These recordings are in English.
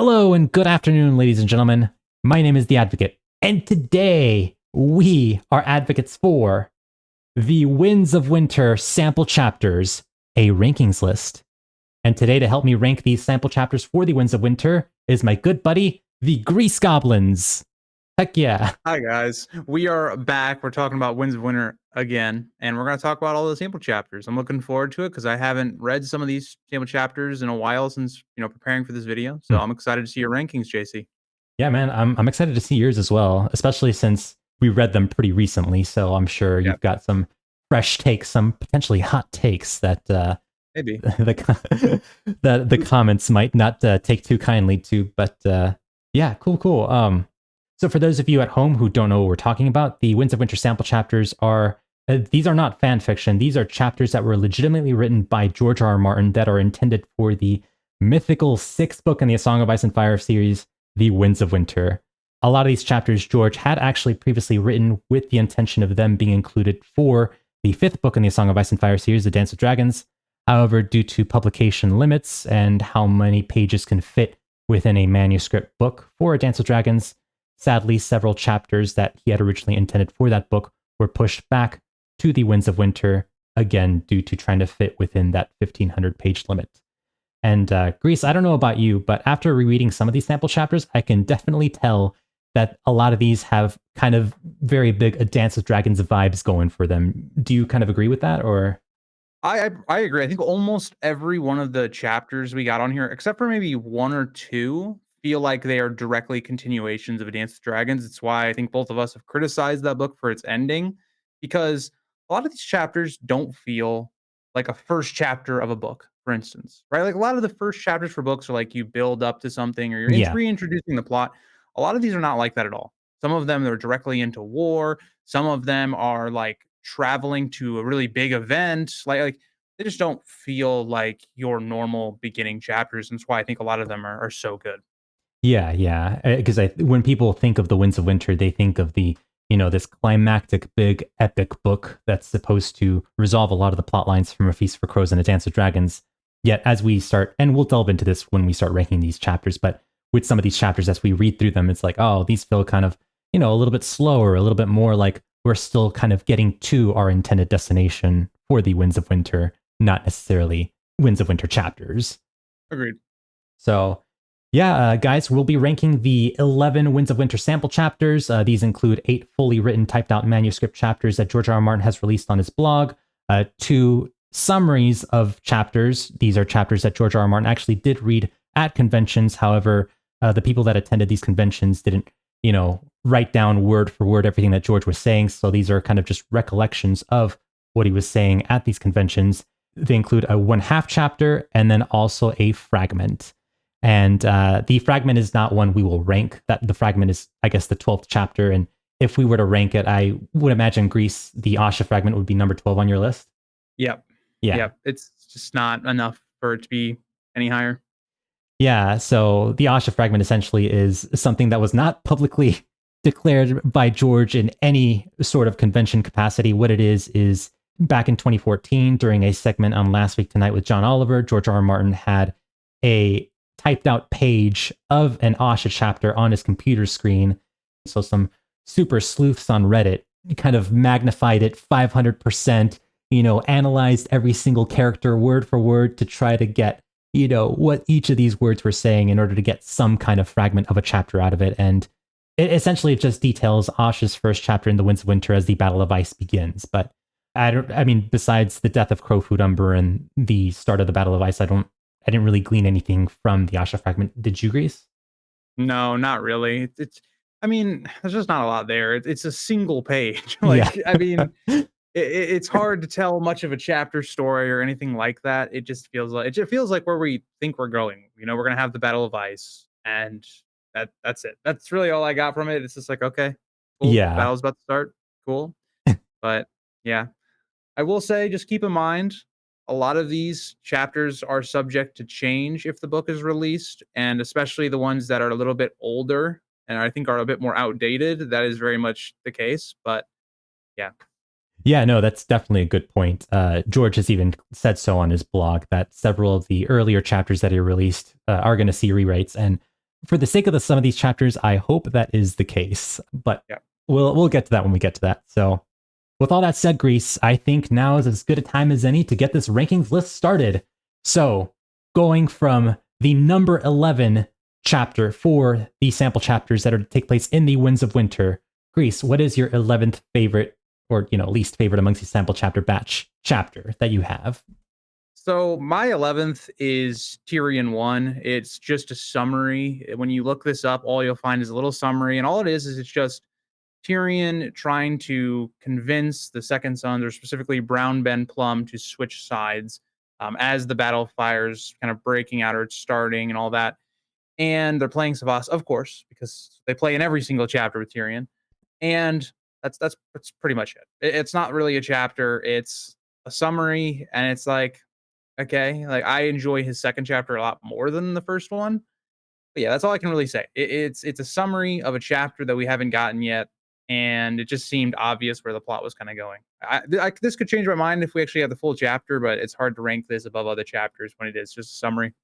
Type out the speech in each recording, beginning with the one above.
Hello and good afternoon, ladies and gentlemen. My name is The Advocate, and today we are advocates for the Winds of Winter sample chapters, a rankings list. And today, to help me rank these sample chapters for the Winds of Winter, is my good buddy, the Grease Goblins. Heck yeah. Hi guys, we are back. We're talking about Winds of Winter again, and we're going to talk about all the sample chapters. I'm looking forward to it because I haven't read some of these sample chapters in a while since preparing for this video. So I'm excited to see your rankings, JC. Yeah, man, I'm excited to see yours as well, especially since we read them pretty recently. So I'm sure you've got some fresh takes, some potentially hot takes that Maybe the comments might not take too kindly to. But yeah, cool. So for those of you at home who don't know what we're talking about, the Winds of Winter sample chapters are these are not fan fiction. These are chapters that were legitimately written by George R.R. Martin that are intended for the mythical sixth book in the A Song of Ice and Fire series, The Winds of Winter. A lot of these chapters George had actually previously written with the intention of them being included for the fifth book in the A Song of Ice and Fire series, The Dance of Dragons. However, due to publication limits and how many pages can fit within a manuscript book for A Dance of Dragons, sadly, several chapters that he had originally intended for that book were pushed back to the Winds of Winter, again, due to trying to fit within that 1,500 page limit. And Grease, I don't know about you, but after rereading some of these sample chapters, I can definitely tell that a lot of these have kind of very big A Dance of Dragons vibes going for them. Do you kind of agree with that, or? I agree. I think almost every one of the chapters we got on here, except for maybe one or two, feel like they are directly continuations of A Dance with Dragons. It's why I think both of us have criticized that book for its ending, because a lot of these chapters don't feel like a first chapter of a book, for instance, right? Like a lot of the first chapters for books are like you build up to something or you're Yeah. reintroducing the plot. A lot of these are not like that at all. Some of them are directly into war. Some of them are like traveling to a really big event. Like they just don't feel like your normal beginning chapters. And that's why I think a lot of them are so good. Yeah. Because when people think of the Winds of Winter, they think of this climactic, big, epic book that's supposed to resolve a lot of the plot lines from A Feast for Crows and A Dance of Dragons. Yet, as we start, and we'll delve into this when we start ranking these chapters, but with some of these chapters, as we read through them, it's like, oh, these feel kind of, a little bit slower, a little bit more like we're still kind of getting to our intended destination for the Winds of Winter, not necessarily Winds of Winter chapters. Agreed. So, yeah, guys, we'll be ranking the 11 Winds of Winter sample chapters. These include 8 fully written, typed out manuscript chapters that George R.R. Martin has released on his blog, 2 summaries of chapters. These are chapters that George R.R. Martin actually did read at conventions. However, the people that attended these conventions didn't, write down word for word everything that George was saying. So these are kind of just recollections of what he was saying at these conventions. They include a 1/2 chapter and then also a fragment. And the fragment is not one we will rank. That the fragment is, I guess, the 12th chapter. And if we were to rank it, I would imagine Greece, the Asha Fragment, would be number 12 on your list. Yep. Yeah. Yep. It's just not enough for it to be any higher. Yeah. So the Asha Fragment essentially is something that was not publicly declared by George in any sort of convention capacity. What it is back in 2014, during a segment on Last Week Tonight with John Oliver, George R.R. Martin had a typed out page of an Asha chapter on his computer screen. So some super sleuths on Reddit kind of magnified it 500%, analyzed every single character word for word to try to get, what each of these words were saying in order to get some kind of fragment of a chapter out of it. And it just details Asha's first chapter in The Winds of Winter as the Battle of Ice begins. But besides the death of Crowfoot Umber and the start of the Battle of Ice, I didn't really glean anything from the Asha Fragment. Did you, Grease? No, not really. There's just not a lot there. It's a single page. Yeah. It's hard to tell much of a chapter story or anything like that. It just feels like where we think we're going. We're gonna have the Battle of Ice, and that's it. That's really all I got from it. It's just like, okay, cool. Yeah. Battle's about to start. Cool. But yeah, I will say, just keep in mind, a lot of these chapters are subject to change if the book is released, and especially the ones that are a little bit older and I think are a bit more outdated. That is very much the case. But yeah. Yeah, no, that's definitely a good point. George has even said so on his blog that several of the earlier chapters that he released are going to see rewrites. And for the sake of some of these chapters, I hope that is the case. But Yeah. we'll get to that when we get to that. So, with all that said, Grease, I think now is as good a time as any to get this rankings list started. So, going from the number 11 chapter for the sample chapters that are to take place in the Winds of Winter, Grease, what is your 11th favorite or least favorite amongst the sample chapter batch chapter that you have? So my 11th is Tyrion 1. It's just a summary. When you look this up, all you'll find is a little summary, and all it is it's just Tyrion trying to convince the Second Sons, or specifically Brown Ben Plum, to switch sides as the battle fires kind of breaking out or it's starting and all that. And they're playing Savas, of course, because they play in every single chapter with Tyrion. And that's pretty much it. It's not really a chapter. It's a summary, and it's like, okay, like I enjoy his second chapter a lot more than the first one. But yeah, that's all I can really say. It's a summary of a chapter that we haven't gotten yet, and it just seemed obvious where the plot was kind of going. This could change my mind if we actually have the full chapter, but it's hard to rank this above other chapters when it is just a summary.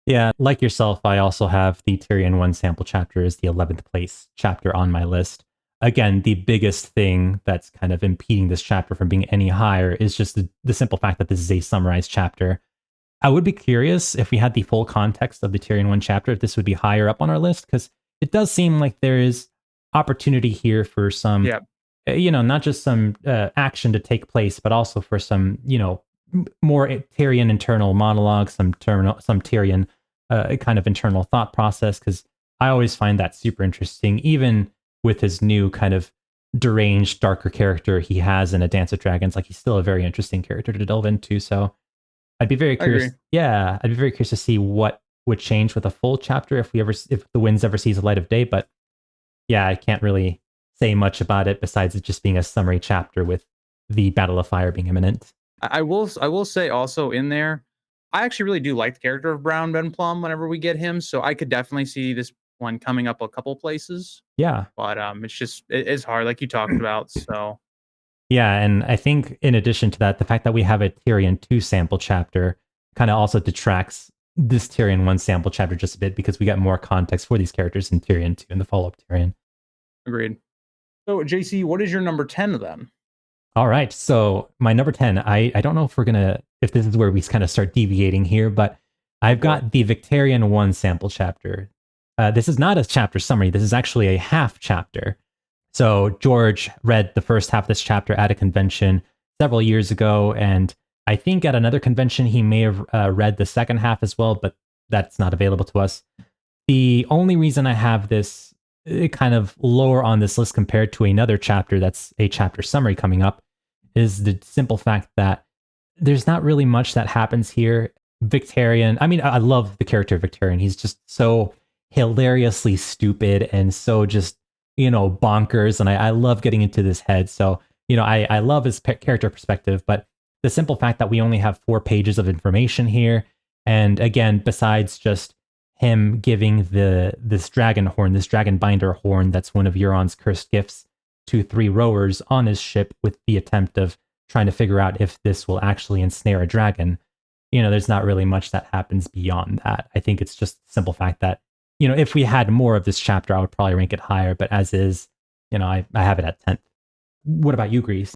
Yeah, like yourself, I also have the Tyrion 1 sample chapter as the 11th place chapter on my list. Again, the biggest thing that's kind of impeding this chapter from being any higher is just the simple fact that this is a summarized chapter. I would be curious if we had the full context of the Tyrion 1 chapter, if this would be higher up on our list, because it does seem like there is opportunity here for some, Yeah, not just some action to take place, but also for some, more Tyrion internal monologue, some Tyrion kind of internal thought process, because I always find that super interesting, even with his new kind of deranged, darker character he has in A Dance with Dragons. Like, he's still a very interesting character to delve into. So I'd be very I agree. curious. Yeah, I'd be very curious to see what would change with a full chapter if the Winds ever sees the light of day. But yeah, I can't really say much about it besides it just being a summary chapter with the Battle of Fire being imminent. I will say also in there, I actually really do like the character of Brown Ben Plum whenever we get him, so I could definitely see this one coming up a couple places. Yeah. But it's just it's hard, like you talked about. So Yeah, and I think in addition to that, the fact that we have a Tyrion 2 sample chapter kind of also detracts this Tyrion 1 sample chapter just a bit because we got more context for these characters in Tyrion 2 and the follow-up Tyrion. agreed. So JC, what is your number 10 then? All right, so my number 10, I don't know if this is where we kind of start deviating here, but Oh I've boy. got the Victorian 1 sample chapter. This is not a chapter summary. This is actually a half chapter. So George read the first half of this chapter at a convention several years ago, and I think at another convention he may have read the second half as well, but that's not available to us. The only reason I have this kind of lower on this list compared to another chapter that's a chapter summary coming up is the simple fact that there's not really much that happens here. Victorian, I mean, I love the character of Victorian. He's just so hilariously stupid and so just, bonkers. And I love getting into this head. So, I love his character perspective, but the simple fact that we only have 4 pages of information here. And again, besides just him giving this dragon horn, this dragon binder horn, that's one of Euron's cursed gifts to 3 rowers on his ship with the attempt of trying to figure out if this will actually ensnare a dragon. There's not really much that happens beyond that. I think it's just the simple fact that, if we had more of this chapter, I would probably rank it higher. But as is, I have it at 10th. What about you, Grease?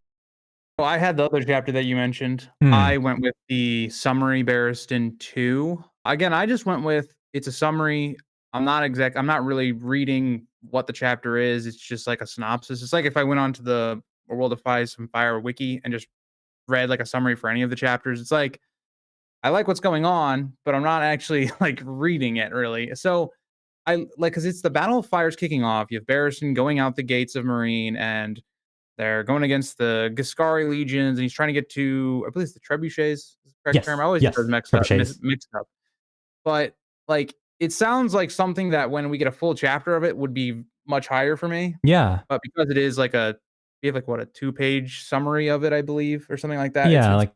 Well, I had the other chapter that you mentioned. Hmm. I went with the summary Barristan 2. Again, I just went with it's a summary. I'm not really reading what the chapter is. It's just like a synopsis. It's like if I went on to the World of Fire wiki and just read like a summary for any of the chapters. It's like I like what's going on, but I'm not actually like reading it really. So I like because it's the Battle of Fire's kicking off. You have Barristan going out the gates of Marine, and they're going against the Giscari legions, and he's trying to get to, I believe it's the trebuchets, is the correct term. Yes. I always get those Yes. Trebuchets. mixed up. But like, it sounds like something that when we get a full chapter of it would be much higher for me. Yeah. But because it is like we have like what, a 2-page summary of it, I believe, or something like that. Yeah. It's Like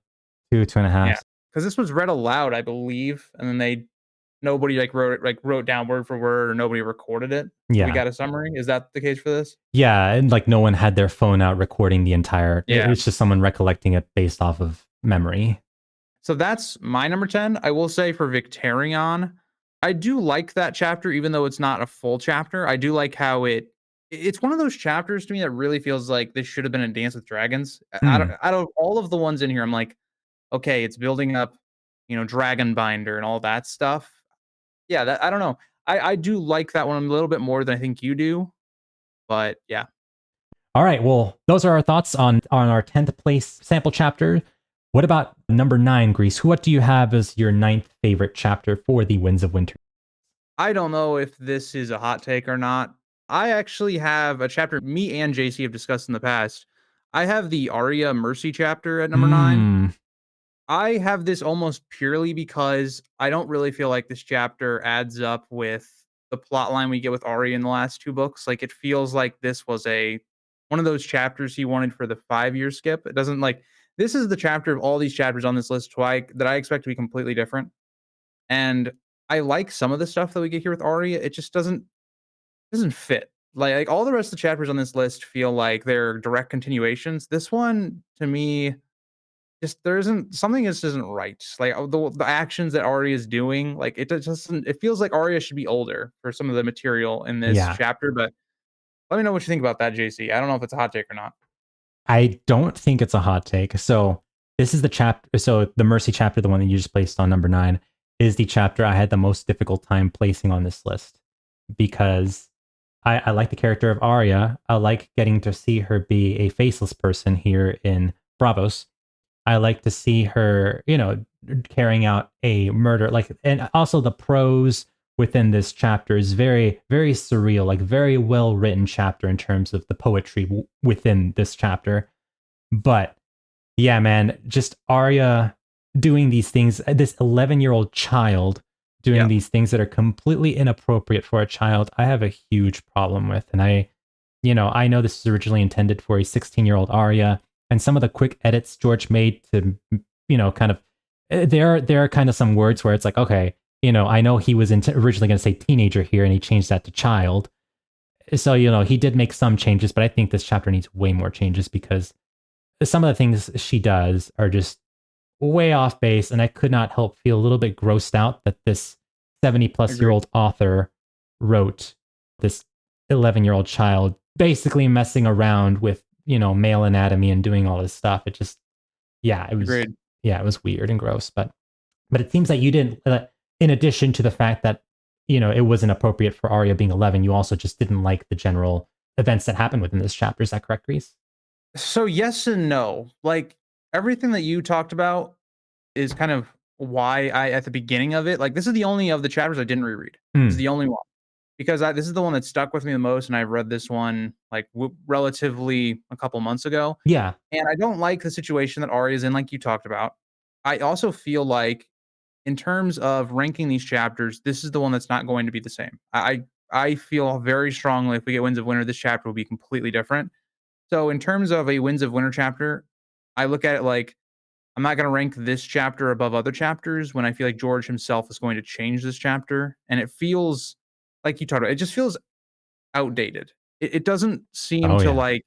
two and a yeah, half. because this was read aloud, I believe, and then nobody like wrote down word for word, or nobody recorded it. So we Yeah. got a summary. Is that the case for this? Yeah. And like no one had their phone out recording the entire, Yeah. it's just someone recollecting it based off of memory. So that's my number 10. I will say for Victarion, I do like that chapter, even though it's not a full chapter. I do like how it's one of those chapters to me that really feels like this should have been a Dance with Dragons. Hmm. Out of all of the ones in here, I'm like, okay, it's building up, Dragon Binder and all that stuff. Yeah, that I don't know. I do like that one a little bit more than I think you do, but yeah. All right. Well, those are our thoughts on our 10th place sample chapter. What about number 9, Grease? What do you have as your ninth favorite chapter for the Winds of Winter? I don't know if this is a hot take or not. I actually have a chapter me and JC have discussed in the past. I have the Arya Mercy chapter at number 9. Hmm. I have this almost purely because I don't really feel like this chapter adds up with the plot line we get with Arya in the last 2 books. Like, it feels like this was one of those chapters he wanted for the 5-year skip. It doesn't like this is the chapter of all these chapters on this list that I expect to be completely different. And I like some of the stuff that we get here with Arya. It just doesn't fit. Like all the rest of the chapters on this list feel like they're direct continuations. This one to me just there isn't something just isn't right. Like the actions that Arya is doing, like it just doesn't. It feels like Arya should be older for some of the material in this Yeah. chapter. But let me know what you think about that, JC. I don't know if it's a hot take or not. I don't think it's a hot take. So this is the chapter. So the Mercy chapter, the one that you just placed on number 9, is the chapter I had the most difficult time placing on this list because I like the character of Arya. I like getting to see her be a faceless person here in Bravos. I like to see her, carrying out a murder. Like, and also the prose within this chapter is very, very surreal, like very well written chapter in terms of the poetry within this chapter. But yeah, man, just Arya doing these things, this 11-year-old child doing Yeah, these things that are completely inappropriate for a child, I have a huge problem with. And I know this is originally intended for a 16-year-old Arya, and some of the quick edits George made to, kind of, there are kind of some words where it's like, okay, I know he was originally going to say teenager here, and he changed that to child. So, he did make some changes, but I think this chapter needs way more changes because some of the things she does are just way off base, and I could not help feel a little bit grossed out that this 70 plus year agreed. old author wrote this 11-year-old child basically messing around with, male anatomy and doing all this stuff. It just, yeah, Agreed. it was weird and gross. But it seems that you didn't, in addition to the fact that, it wasn't appropriate for Arya being 11, you also just didn't like the general events that happened within this chapter. Is that correct, Reese? So yes and no. Like everything that you talked about is kind of why I at the beginning of it, like this is the only of the chapters I didn't reread. This is Hmm. the only one because this is the one that stuck with me the most, and I read this one like relatively a couple months ago, Yeah. and I don't like the situation that Arya is in, like you talked about. I also feel like in terms of ranking these chapters, this is the one that's not going to be the same. I feel very strongly if we get Winds of Winter, this chapter will be completely different. So in terms of a Winds of Winter chapter, I look at it like I'm not going to rank this chapter above other chapters when I feel like George himself is going to change this chapter. And it feels like you talked about, it just feels outdated. It doesn't seem Oh, to yeah. like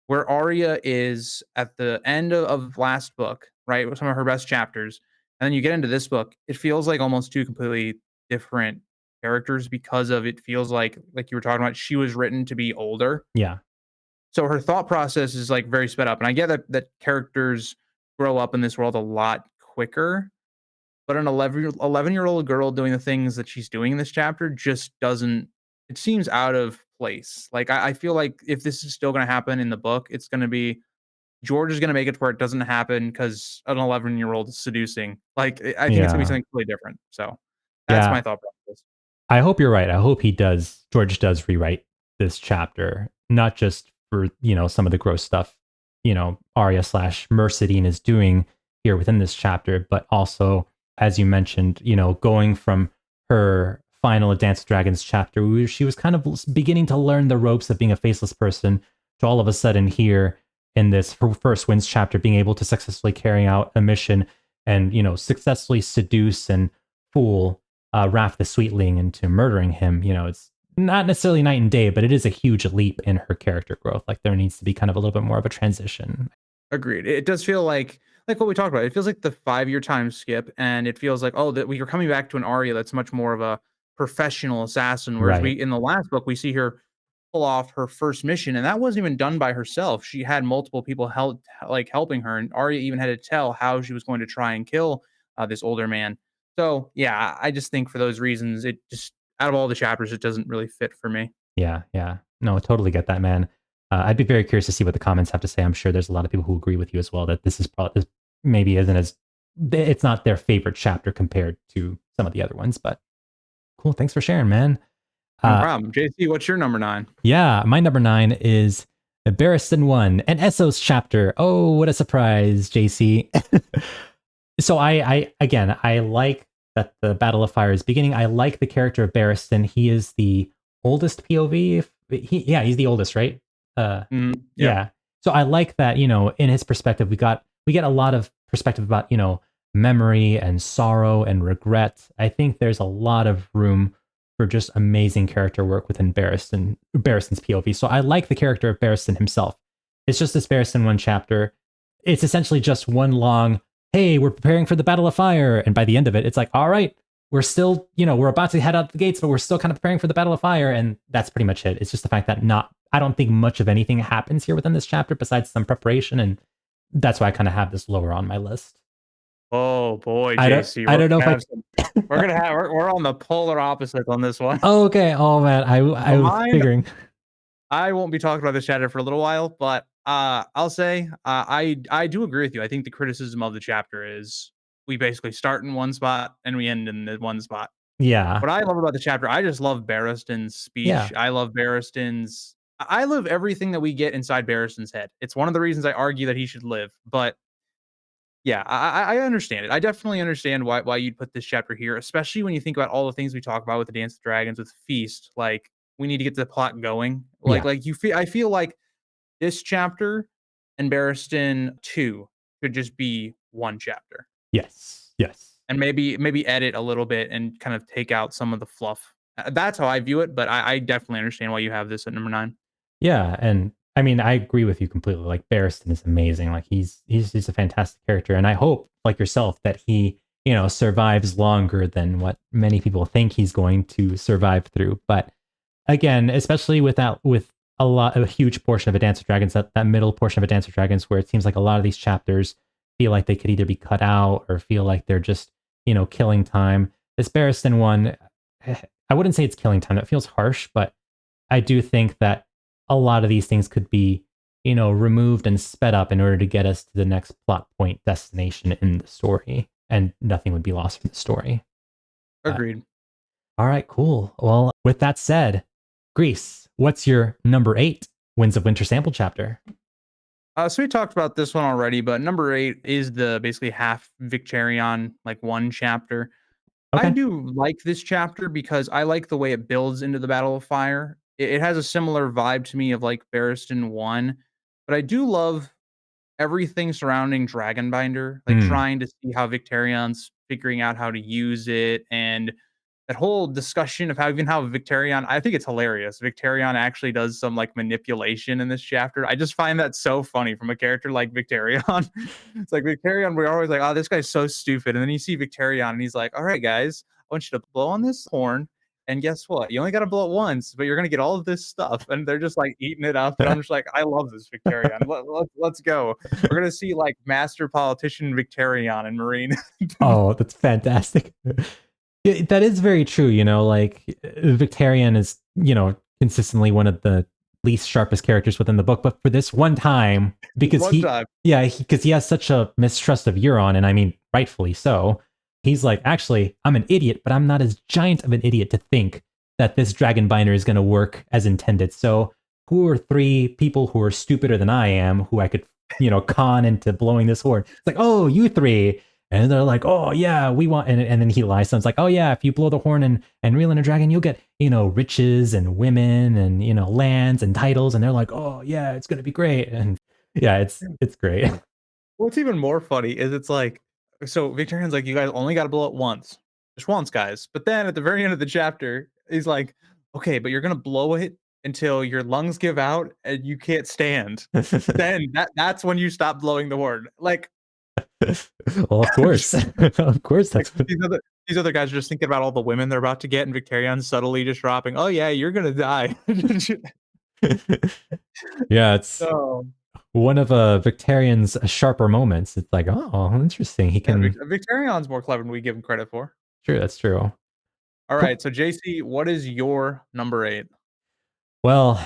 where Arya is at the end of last book, right? With some of her best chapters. And then you get into this book, it feels like almost two completely different characters because of it feels like you were talking about, she was written to be older. Yeah. So her thought process is like very sped up. And I get that characters grow up in this world a lot quicker, but an 11-year-old girl doing the things that she's doing in this chapter just doesn't it seems out of place. Like I feel like if this is still gonna happen in the book, it's gonna be George is gonna make it to where it doesn't happen because an 11-year-old is seducing. Like I think it's gonna be Yeah. something completely different. So that's Yeah. my thought process. I hope you're right. I hope George does rewrite this chapter, not just for, some of the gross stuff, Arya slash Mercedine is doing here within this chapter, but also, as you mentioned, going from her final Dance with Dragons chapter, where she was kind of beginning to learn the ropes of being a faceless person, to all of a sudden here in this first Winds chapter, being able to successfully carry out a mission and, successfully seduce and fool Raph the Sweetling into murdering him. It's not necessarily night and day, but it is a huge leap in her character growth. Like there needs to be kind of a little bit more of a transition. Agreed. It does feel like what we talked about. It feels like the 5-year time skip, and it feels like, oh, that we are coming back to an Arya that's much more of a professional assassin. Whereas Right. we in the last book we see her pull off her first mission, and that wasn't even done by herself. She had multiple people helping her, and Arya even had to tell how she was going to try and kill this older man. So yeah, I just think for those reasons, it just out of all the chapters, it doesn't really fit for me. Yeah, yeah. No, totally get that, man. I'd be very curious to see what the comments have to say. I'm sure there's a lot of people who agree with you as well that this is probably this maybe isn't as it's not their favorite chapter compared to some of the other ones. But cool, thanks for sharing, man. No Uh, problem. JC, what's your number 9? yeah, my number 9 is Barristan 1, an Essos chapter. Oh, what a surprise, JC. So I again, I like that the Battle of Fire is beginning. I like the character of Barristan. He is the oldest POV. He's the oldest, right? Yep. Yeah. So I like that, in his perspective, we get a lot of perspective about, memory and sorrow and regret. I think there's a lot of room for just amazing character work within Barristan's POV. So I like the character of Barristan himself. It's just this Barristan 1 chapter. It's essentially just one long, hey, we're preparing for the Battle of Fire. And by the end of it, it's like, all right, we're still, we're about to head out the gates, but we're still kind of preparing for the Battle of Fire. And that's pretty much it. It's just the fact that I don't think much of anything happens here within this chapter besides some preparation. And that's why I kind of have this lower on my list. Oh boy, JC, I don't know if we're on the polar opposite on this one. Oh, okay. Oh man, I was figuring. I won't be talking about this chapter for a little while, but I'll say I do agree with you. I think the criticism of the chapter is we basically start in one spot and we end in the one spot. Yeah. What I love about the chapter, I just love Barristan's Yeah. speech. I love I love everything that we get inside Barristan's head. It's one of the reasons I argue that he should live. But yeah, I understand it. I definitely understand why you'd put this chapter here, especially when you think about all the things we talk about with the Dance of Dragons, with Feast. Like we need to get the plot going. Yeah. I feel like this chapter and Barristan 2 could just be one chapter. Yes. Yes. And maybe edit a little bit and kind of take out some of the fluff. That's how I view it, but I definitely understand why you have this at number 9. Yeah, and I mean, I agree with you completely. Like Barristan is amazing. Like he's just a fantastic character, and I hope, like yourself, that he survives longer than what many people think he's going to survive through. But again, especially with a huge portion of A Dance of Dragons, that middle portion of A Dance of Dragons, where it seems like a lot of these chapters feel like they could either be cut out or feel like they're just killing time. This Barristan one, I wouldn't say it's killing time. That feels harsh, but I do think that a lot of these things could be, removed and sped up in order to get us to the next plot point destination in the story, and nothing would be lost from the story. Agreed. All right, cool. Well, with that said, Greece, what's your number 8 Winds of Winter sample chapter? So we talked about this one already, but number 8 is the basically half Victarion, like one chapter. I Okay. do like this chapter because I like the way it builds into the Battle of Fire. It has a similar vibe to me of like Barristan 1, but I do love everything surrounding Dragonbinder, like Hmm. trying to see how Victarion's figuring out how to use it, and that whole discussion of how Victarion, I think it's hilarious. Victarion actually does some like manipulation in this chapter. I just find that so funny from a character like Victarion. It's like Victarion, we're always like, oh, this guy's so stupid. And then you see Victarion and he's like, all right, guys, I want you to blow on this horn. And guess what? You only got to blow it once, but you're going to get all of this stuff. And they're just like eating it up. And I'm just like, I love this Victarion. Let's go. We're going to see like master politician Victarion and Marine. Oh, that's fantastic. Yeah, that is very true. Like Victarion is, consistently one of the least sharpest characters within the book, but for this one time, because One time. because he has such a mistrust of Euron, and I mean, rightfully so. He's like, actually, I'm an idiot, but I'm not as giant of an idiot to think that this dragon binder is going to work as intended. So, who are 3 people who are stupider than I am, who I could, con into blowing this horn? It's like, oh, you 3. And they're like, oh, yeah, we want. And then he lies. So it's like, oh, yeah, if you blow the horn and reel in a dragon, you'll get, riches and women and, lands and titles. And they're like, oh, yeah, it's going to be great. And yeah, it's great. What's even more funny is it's like, so Victorian's like, you guys only got to blow it once, just once, guys. But then at the very end of the chapter, he's like, okay, but you're gonna blow it until your lungs give out and you can't stand. Then that's when you stop blowing the horn. Like, Well, of course. Of course. like That's these These other guys are just thinking about all the women they're about to get, and Victarion's subtly just dropping, "Oh, yeah, you're gonna die." Yeah, it's So, one of Victarion's sharper moments. It's like, oh, interesting. He yeah, can. Victarion's more clever than we give him credit for. True, that's true. Cool. Alright, so JC, what is your number 8? Well,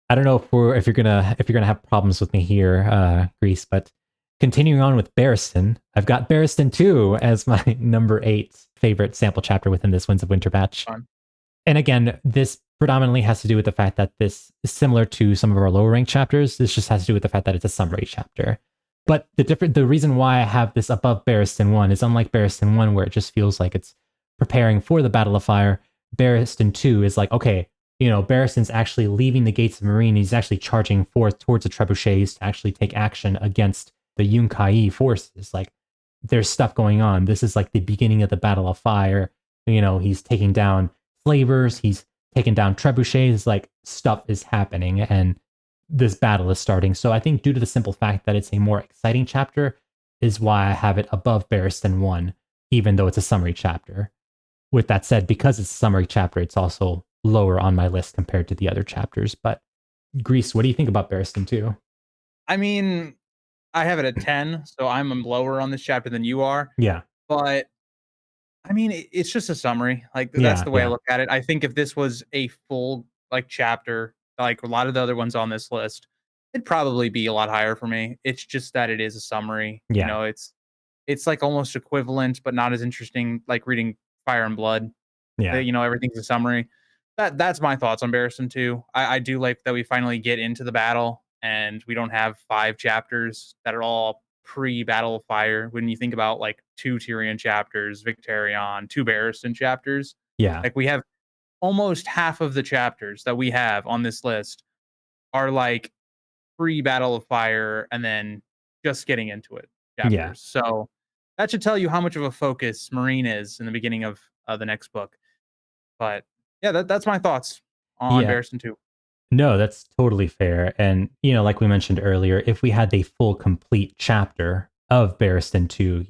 I don't know if you're gonna have problems with me here, Greece, but continuing on with Barristan, I've got Barristan 2 as my number 8 favorite sample chapter within this Winds of Winter batch. Fun. And again, this predominantly has to do with the fact that this is similar to some of our lower ranked chapters. This just has to do with the fact that it's a summary chapter. But the reason why I have this above Barristan 1 is unlike Barristan 1, where it just feels like it's preparing for the Battle of Fire. Barristan 2 is like, okay, Barristan's actually leaving the gates of Meereen. He's actually charging forth towards the trebuchets to actually take action against the Yunkai forces. Like, there's stuff going on. This is like the beginning of the Battle of Fire. He's taking down slavers. He's taking down trebuchets. Like, stuff is happening, and this battle is starting. So I think due to the simple fact that it's a more exciting chapter is why I have it above Barristan 1, even though it's a summary chapter. With that said, because it's a summary chapter, it's also lower on my list compared to the other chapters. But Greece, what do you think about Barristan 2? I mean, I have it at 10, so I'm lower on this chapter than you are, Yeah. but I mean, it's just a summary. Like, that's Yeah. the way I Yeah. look at it. I think if this was a full, like, chapter, like a lot of the other ones on this list, it'd probably be a lot higher for me. It's just that it is a summary. Yeah. It's like almost equivalent, but not as interesting, like reading Fire and Blood. Yeah. Everything's a summary. That's my thoughts on Barristan 2. I do like that we finally get into the battle and we don't have 5 chapters that are all pre-Battle of Fire. When you think about like 2 Tyrion chapters, Victarion, 2 Barristan chapters, Yeah. like we have almost half of the chapters that we have on this list are like pre-Battle of Fire and then just getting into it Yeah. chapters. So that should tell you how much of a focus Meereen is in the beginning of the next book. But yeah, that's my thoughts on Yeah. Barristan 2. No, that's totally fair. And, like we mentioned earlier, if we had the full complete chapter of Barristan 2,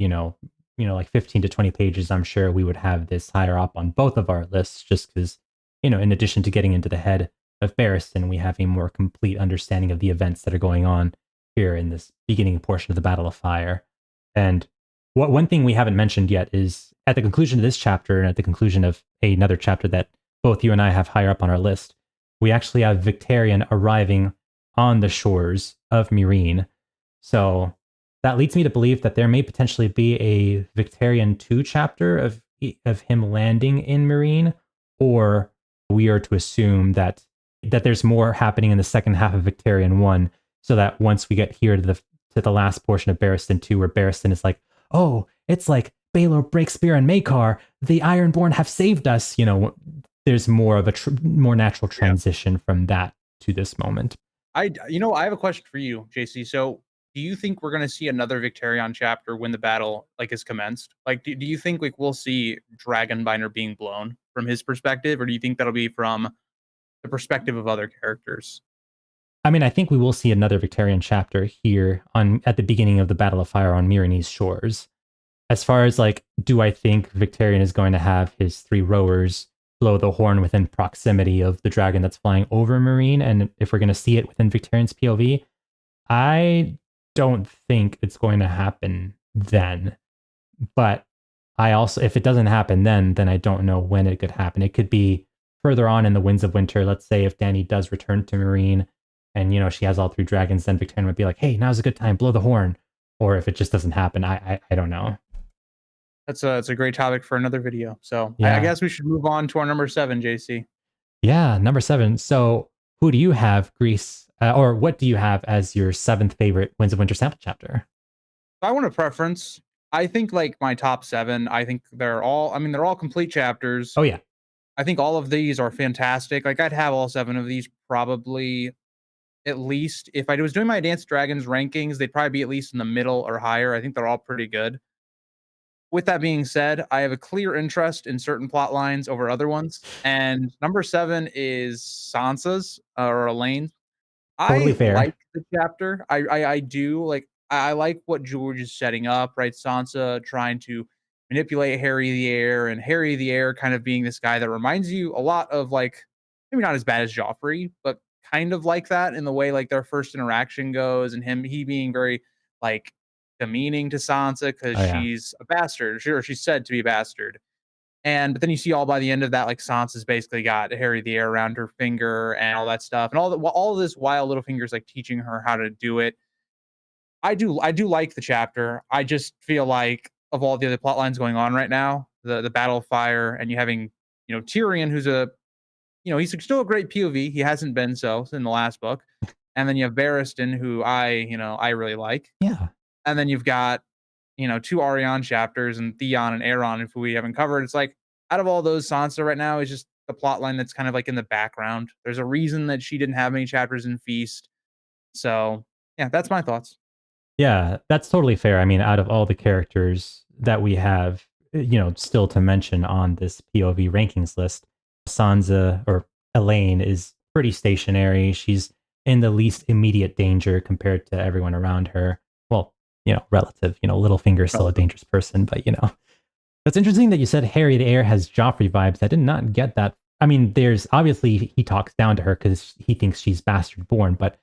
like 15 to 20 pages, I'm sure we would have this higher up on both of our lists just because, in addition to getting into the head of Barristan, we have a more complete understanding of the events that are going on here in this beginning portion of the Battle of Fire. And one thing we haven't mentioned yet is at the conclusion of this chapter and at the conclusion of another chapter that both you and I have higher up on our list, we actually have Victarion arriving on the shores of Meereen. So that leads me to believe that there may potentially be a Victarion 2 chapter of him landing in Meereen, or we are to assume that there's more happening in the second half of Victarion 1, so that once we get here to the last portion of Barristan 2, where Barristan is like, oh, it's like Baelor, Breakspear, and Maekar, the Ironborn have saved us, there's more of a more natural transition from that to this moment. I have a question for you, JC. So, do you think we're going to see another Victarion chapter when the battle like is commenced? Like, do you think like we'll see Dragonbinder being blown from his perspective, or do you think that'll be from the perspective of other characters? I mean, I think we will see another Victarion chapter here at the beginning of the Battle of Fire on Meereen's shores. As far as like, do I think Victarion is going to have his 3 rowers blow the horn within proximity of the dragon that's flying over Meereen, and if we're going to see it within Victarion's POV, I don't think it's going to happen then. But I also, if it doesn't happen then I don't know when it could happen. It could be further on in the Winds of Winter. Let's say if Dany does return to Meereen and, she has all 3 dragons, then Victarion would be like, hey, now's a good time, blow the horn. Or if it just doesn't happen, I don't know. That's a great topic for another video. So I Yeah. guess we should move on to our number 7, JC. Yeah, number 7. So who do you have, Greece, or what do you have as your 7th favorite Winds of Winter sample chapter? I want a preference. I think like my top 7, I think they're all complete chapters. Oh, yeah. I think all of these are fantastic. Like I'd have all 7 of these probably at least if I was doing my Dance Dragons rankings, they'd probably be at least in the middle or higher. I think they're all pretty good. With that being said, I have a clear interest in certain plot lines over other ones. And number 7 is Sansa's or Elaine's. Totally I fair. like the chapter. I do like I like what George is setting up, right? Sansa trying to, manipulate Harry the Heir, and Harry the Heir kind of being this guy that reminds you a lot of like maybe not as bad as Joffrey, but kind of like that in the way like their first interaction goes, and he being very like demeaning to Sansa because Oh yeah. she's a bastard, or she's said to be a bastard. And but then you see all by the end of that, like Sansa's basically got Harry the Heir around her finger and all that stuff, and all of this while Littlefinger's like teaching her how to do it. I do like the chapter. I just feel like of all the other plot lines going on right now, the Battle of Fire, and you having Tyrion, who's he's still a great POV. He hasn't been so in the last book, and then you have Barristan, who I really like, Yeah. and then you've got two Arianne chapters and Theon and Aeron, if we haven't covered. It's like out of all those, Sansa right now is just the plot line that's kind of like in the background. There's a reason that she didn't have many chapters in Feast. So yeah, that's my thoughts. Yeah, that's totally fair. I mean, out of all the characters that we have, still to mention on this POV rankings list, Sansa or Elaine is pretty stationary. She's in the least immediate danger compared to everyone around her. Well, relative. Littlefinger's still a Relative. dangerous person, but That's interesting that you said Harry the Heir has Joffrey vibes. I did not get that. I mean, there's obviously he talks down to her because he thinks she's bastard born, but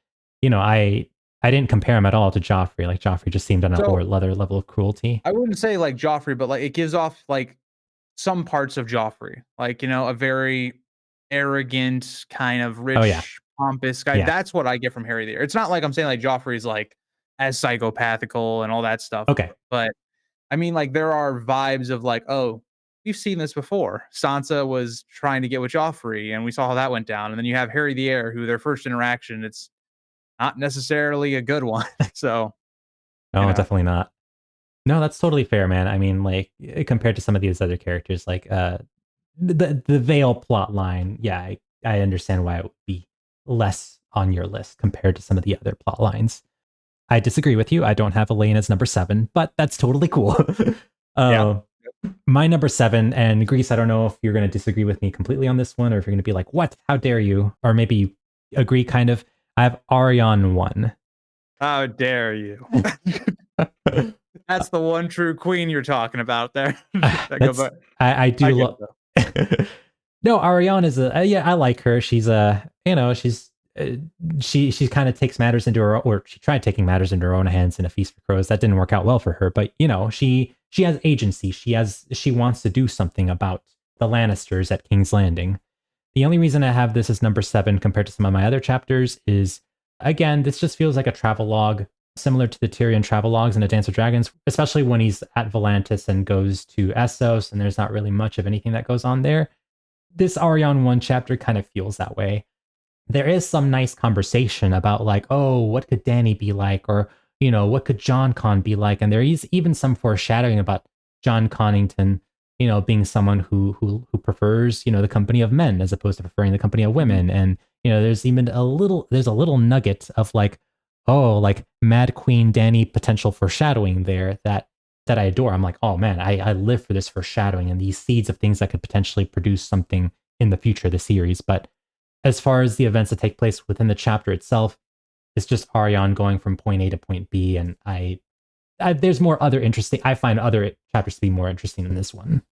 I didn't compare him at all to Joffrey. Like Joffrey just seemed on a So lower level of cruelty. I wouldn't say like Joffrey, but like it gives off like some parts of Joffrey, like a very arrogant, kind of Oh yeah, rich, pompous guy. yeah. That's what I get from Harry there. It's not like I'm saying like Joffrey's like as psychopathical and all that stuff, Okay, but I mean like there are vibes of like, oh, we've seen this before. Sansa was trying to get with Joffrey, and we saw how that went down. And then you have Harry the Heir, who their first interaction, it's not necessarily a good one. So you no, know, definitely not. No, that's totally fair, man. I mean, like compared to some of these other characters, like the Vale plot line. Yeah, I understand why it would be less on your list compared to some of the other plot lines. I disagree with you. I don't have Elaine as number 7, but that's totally cool. yeah. uh, my number 7, and Greece, I don't know if you're going to disagree with me completely on this one, or if you're going to be like, what? How dare you? Or maybe agree kind of. I have Arion 1. How dare you? That's the one true queen you're talking about there. I go That's back. I I do get it love. though. No, Ariane is a yeah. I like her. She's she's she kind of takes matters into her, or she tried taking matters into her own hands in A Feast for Crows. That didn't work out well for her, but she has agency. She wants to do something about the Lannisters at King's Landing. The only reason I have this as number 7 compared to some of my other chapters is, again, this just feels like a travelogue, similar to the Tyrion travelogues in A Dance of Dragons, especially when he's at Volantis and goes to Essos, and there's not really much of anything that goes on there. This Arion 1 chapter kind of feels that way. There is some nice conversation about, like, oh, what could Danny be like? Or, what could John Con be like? And there is even some foreshadowing about John Connington, being someone who prefers, the company of men as opposed to preferring the company of Mhm. women. And, there's a little nugget of like, oh, like Mad Queen Danny potential foreshadowing there that I adore. I'm like, oh man, I live for this foreshadowing and these seeds of things that could potentially produce something in the future of the series. But as far as the events that take place within the chapter itself, it's just Arion going from point A to point B, and there's more other interesting. I find other chapters to be more interesting than this one.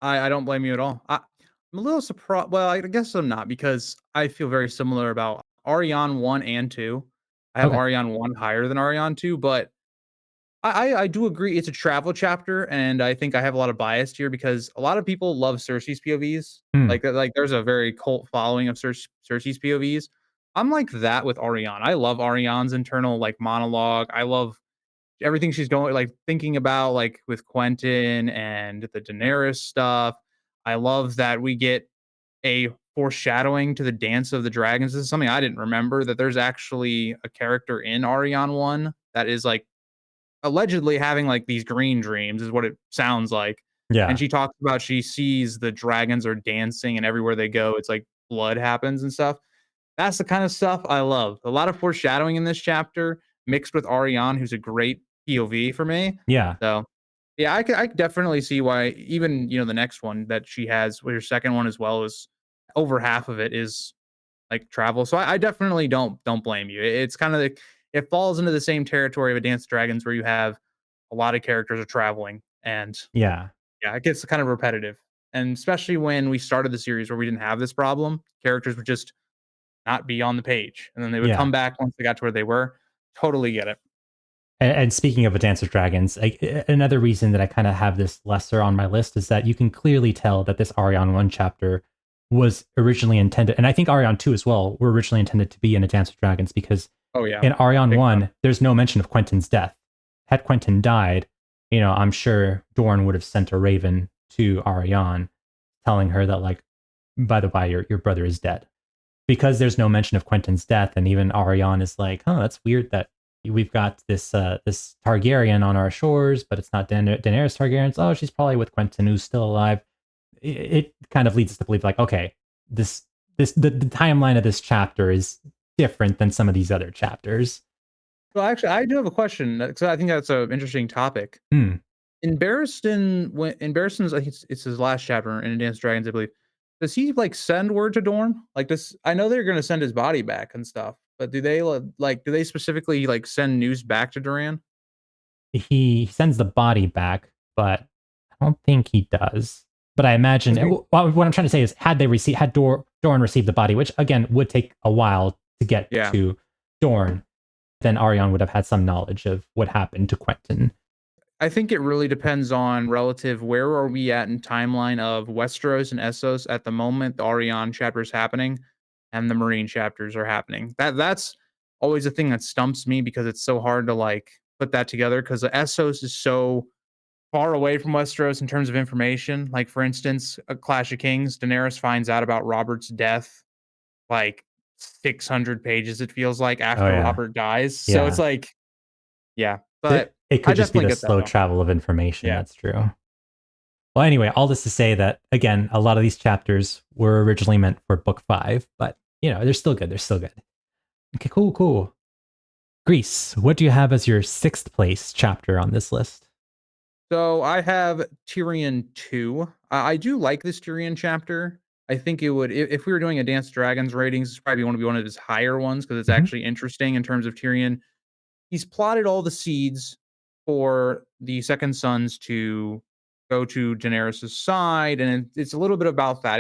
I don't blame you at all. I'm a little surprised. Well, I guess I'm not because I feel very similar about Ariane 1 and 2. I have Okay. Ariane 1 higher than Ariane 2, but I do agree it's a travel chapter, and I think I have a lot of bias here because a lot of people love Cersei's POVs. Hmm. Like there's a very cult following of Cersei's POVs. I'm like that with Ariane. I love Ariane's internal like monologue. I love everything she's going like thinking about like with Quentin and the Daenerys stuff. I love that we get a foreshadowing to the Dance of the Dragons. This is something I didn't remember that there's actually a character in Ariane 1 that is like allegedly having like these green dreams is what it sounds like. And Yeah. she talks about she sees the dragons are dancing and everywhere they go, it's like blood happens and stuff. That's the kind of stuff I love. A lot of foreshadowing in this chapter mixed with Ariane, who's a great POV for me. Yeah. So yeah, I could definitely see why even the next one that she has, with her second one as well, is over half of it is like travel. So I definitely don't blame you. It's kind of like it falls into the same territory of a Dance of Dragons where you have a lot of characters are traveling. And Yeah. yeah, it gets kind of repetitive. And especially when we started the series where we didn't have this problem, characters would just not be on the page, and then they would Yeah. come back once they got to where they were. Totally get it. And speaking of A Dance with Dragons, another reason that I kind of have this lesser on my list is that you can clearly tell that this Arion 1 chapter was originally intended, and I think Arion 2 as well, were originally intended to be in A Dance with Dragons because Oh, yeah. in Arion Big time. 1, there's no mention of Quentin's death. Had Quentin died, I'm sure Dorn would have sent a raven to Arion telling her that, like, by the way, your brother is dead. Because there's no mention of Quentin's death, and even Arion is like, "Oh, that's weird that we've got this Targaryen on our shores, but it's not Daenerys Targaryen. Oh, she's probably with Quentin, who's still alive." It kind of leads us to believe, like, okay, the timeline of this chapter is different than some of these other chapters. Well, actually, I do have a question because I think that's an interesting topic. Hmm. In Barristan, when in Barristan's, I think it's his last chapter in Dance with Dragons, I believe. Does he like send word to Dorne? Like this, I know they're gonna send his body back and stuff, but do they like do they specifically like send news back to Duran? He sends the body back, but I don't think he does. But I imagine 'Cause we what I'm trying to say is, had Dorn received the body, which again would take a while to get yeah. to Dorn, then Arion would have had some knowledge of what happened to Quentin. I think it really depends on relative where are we at in timeline of Westeros and Essos at the moment the Arion chapter is happening and the Marine chapters are happening. That's always a thing that stumps me because it's so hard to like put that together because the Essos is so far away from Westeros in terms of information. Like for instance, a Clash of Kings, Daenerys finds out about Robert's death like 600 pages it feels like Oh after yeah, Robert dies. So it's yeah. like, yeah, It but it I could just be definitely the get that slow though. travel of information. Yeah. That's true. Well, anyway, all this to say that again, a lot of these chapters were originally meant for book 5, but they're still good. They're still good. Okay, cool, cool. Greece, what do you have as your sixth place chapter on this list? So I have Tyrion 2. I do like this Tyrion chapter. I think it would if we were doing a Dance Dragons ratings, it's probably want to be one of his higher ones because it's Mhm. actually interesting in terms of Tyrion. He's plotted all the seeds for the second sons to go to Daenerys' side, and it's a little bit about that.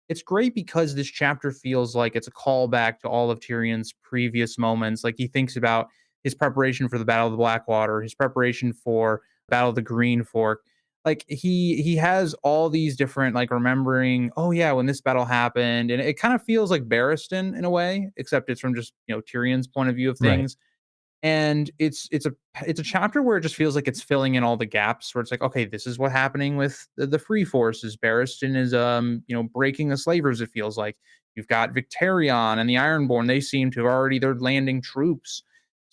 It's great because this chapter feels like it's a callback to all of Tyrion's previous moments. Like he thinks about his preparation for the Battle of the Blackwater, his preparation for Battle of the Green Fork. Like he has all these different like remembering, oh yeah, when this battle happened, and it kind of feels like Barristan in a way, except it's from just Tyrion's point of view of Right. things and it's a chapter where it just feels like it's filling in all the gaps where it's like okay this is what happening with the free forces. Barristan is breaking the slavers. It feels like you've got Victarion and the Ironborn. They seem to have already they're landing troops,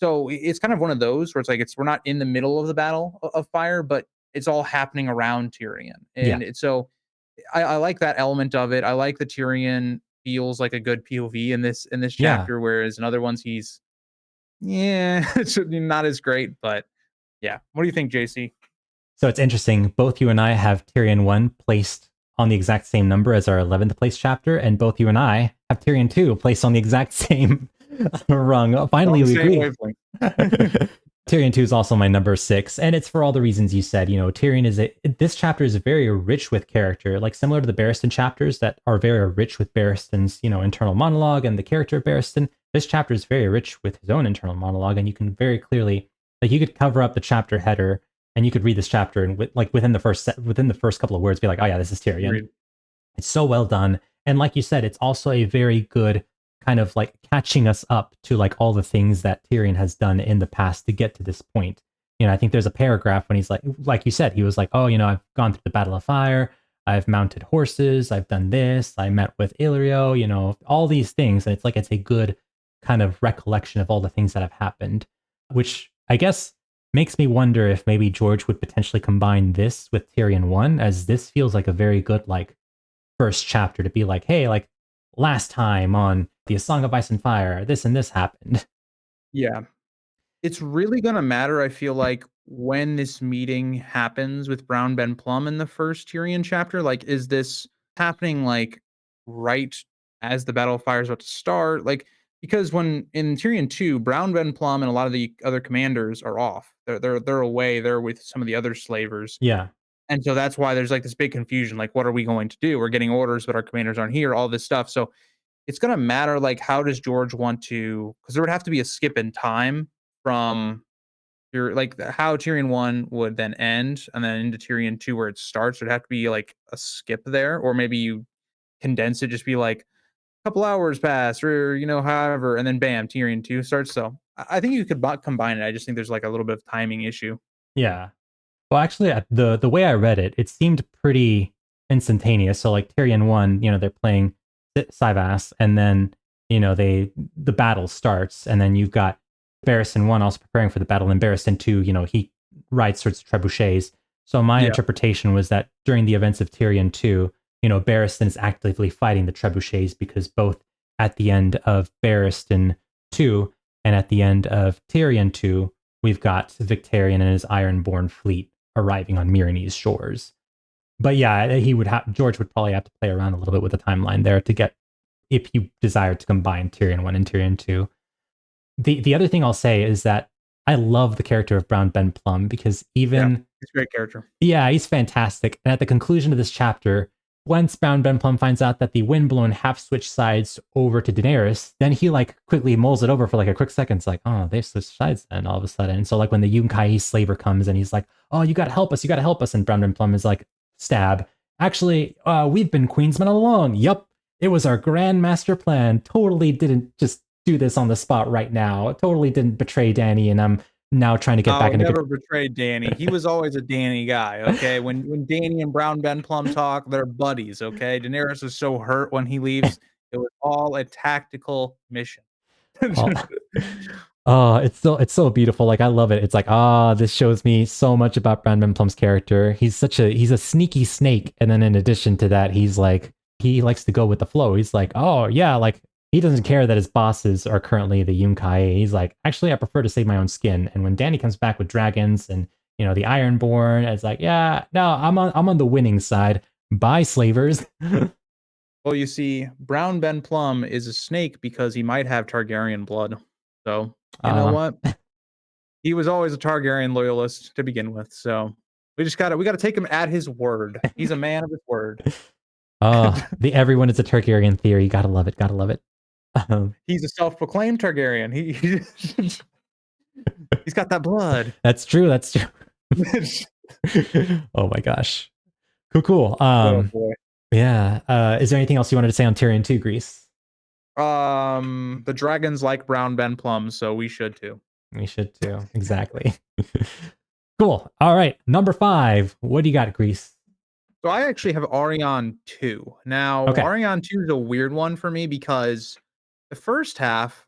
so it's kind of one of those where it's like we're not in the middle of the battle of fire, but it's all happening around Tyrion. Yeah. And so I like that element of it. I like the Tyrion feels like a good POV in this Yeah. chapter, whereas in other ones he's yeah, it's not as great, but yeah. What do you think, JC? So it's interesting. Both you and I have Tyrion 1 placed on the exact same number as our 11th place chapter, and both you and I have Tyrion 2 placed on the exact same rung. On Finally, the we same agree. wavelength. Tyrion 2 is also my number 6, and it's for all the reasons you said. Tyrion this chapter is very rich with character, like similar to the Barristan chapters that are very rich with Barristan's, internal monologue and the character of Barristan. This chapter is very rich with his own internal monologue, and you can very clearly, like, you could cover up the chapter header and you could read this chapter and within the first couple of words be like, oh yeah, this is Tyrion. Agreed. It's so well done. And like you said, it's also a very good kind of like catching us up to like all the things that Tyrion has done in the past to get to this point. I think there's a paragraph when he's like you said, he was like, oh, I've gone through the Battle of Fire. I've mounted horses. I've done this. I met with Illyrio, all these things. And it's a good kind of recollection of all the things that have happened, which I guess makes me wonder if maybe George would potentially combine this with Tyrion 1, as this feels like a very good like first chapter to be like, hey, like last time on the A Song of Ice and Fire, this and this happened. Yeah. It's really gonna matter, I feel like, when this meeting happens with Brown Ben Plum in the first Tyrion chapter. Like, is this happening like right as the Battle of Fire is about to start? Like, Because when in Tyrion 2, Brown Ben Plum and a lot of the other commanders are off. They're away. They're with some of the other slavers. Yeah. And so that's why there's like this big confusion. Like, what are we going to do? We're getting orders, but our commanders aren't here, all this stuff. So it's gonna matter like how does George want to because there would have to be a skip in time from your like how Tyrion 1 would then end and then into Tyrion 2 where it starts. There'd have to be like a skip there, or maybe you condense it, just be like couple hours pass or however, and then bam, Tyrion 2 starts. So I think you could combine it. I just think there's like a little bit of timing issue. Yeah. Well, actually, the way I read it, it seemed pretty instantaneous. So, like Tyrion 1, they're playing Sivas, and then the battle starts, and then you've got Barristan 1 also preparing for the battle, and Barristan 2, he rides sorts of trebuchets. So my Yeah. interpretation was that during the events of Tyrion 2, Barristan is actively fighting the trebuchets because both at the end of Barristan 2 and at the end of Tyrion 2, we've got Victarion and his Ironborn fleet arriving on Myronese shores. But yeah, George would probably have to play around a little bit with the timeline there to get, if you desire to combine Tyrion 1 and Tyrion 2. The other thing I'll say is that I love the character of Brown Ben Plum because He's a great character. yeah, he's fantastic. And at the conclusion of this chapter, once Brown Ben Plum finds out that the windblown half switched sides over to Daenerys, then he like quickly mulls it over for like a quick second. It's like, oh, they've switched sides then all of a sudden. And so like when the Yunkai slaver comes and he's like, oh, you gotta help us, you gotta help us. And Brown Ben Plum is like, stab. Actually, we've been Queensmen all along. Yup. It was our grand master plan. Totally didn't just do this on the spot right now. Totally didn't betray Danny, and I'm now trying to get back into never betrayed Danny. He was always a Danny guy. Okay, when Danny and Brown Ben Plum talk, they're buddies. Okay, Daenerys is so hurt when he leaves. It was all a tactical mission. Oh, oh, it's so beautiful. Like I love it. It's like, this shows me so much about Brandon Plum's character. He's a sneaky snake. And then in addition to that, he likes to go with the flow. He's like, oh yeah, like he doesn't care that his bosses are currently the Yunkai. He's like, actually, I prefer to save my own skin. And when Danny comes back with dragons and the Ironborn, it's like, yeah, no, I'm on the winning side. Bye, slavers. Well, you see, Brown Ben Plum is a snake because he might have Targaryen blood. So, you know what? He was always a Targaryen loyalist to begin with. So, we gotta take him at his word. He's a man of his word. The everyone is a Targaryen theory. Gotta love it. Gotta love it. He's a self-proclaimed Targaryen. He's got that blood. That's true. That's true. Oh my gosh. Cool. Oh boy. Yeah. Is there anything else you wanted to say on Tyrion 2, Grease? The dragons like Brown Ben Plum, so we should too. We should too. Exactly. Cool. All right. Number 5. What do you got, Grease? So I actually have Arion 2. Now, Okay. Arion 2 is a weird one for me because the first half,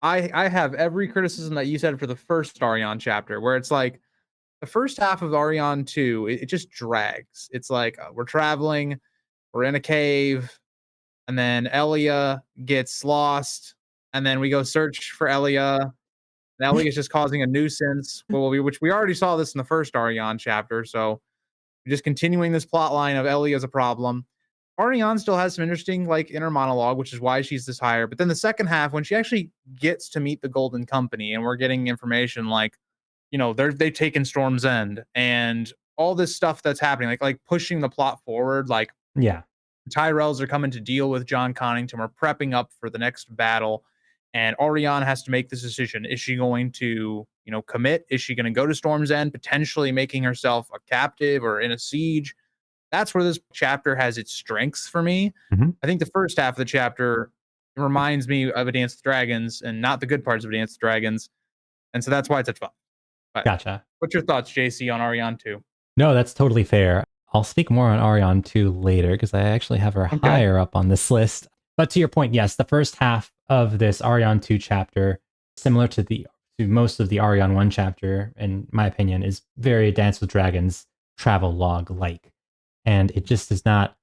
I have every criticism that you said for the first Arion chapter, where it's like the first half of Arion 2, it just drags. It's like we're traveling, we're in a cave, and then Elia gets lost, and then we go search for Elia. And Elia is just causing a nuisance, which we already saw this in the first Arion chapter, so just continuing this plot line of Ellie as a problem. Ariane still has some interesting like inner monologue, which is why she's this higher. But then the second half, when she actually gets to meet the Golden Company, and we're getting information like, they've taken Storm's End and all this stuff that's happening, like pushing the plot forward. Like, yeah, the Tyrells are coming to deal with John Connington. We're prepping up for the next battle, and Ariane has to make this decision. Is she going to commit? Is she going to go to Storm's End, potentially making herself a captive or in a siege? That's where this chapter has its strengths for me. Mm-hmm. I think the first half of the chapter reminds me of A Dance with Dragons and not the good parts of A Dance with Dragons. And so that's why it's such fun. But gotcha. What's your thoughts, JC, on Ariane 2? No, that's totally fair. I'll speak more on Ariane 2 later because I actually have her higher up on this list. But to your point, yes, the first half of this Ariane 2 chapter, similar to most of the Ariane 1 chapter, in my opinion, is very Dance with Dragons travel log like. And it just is not,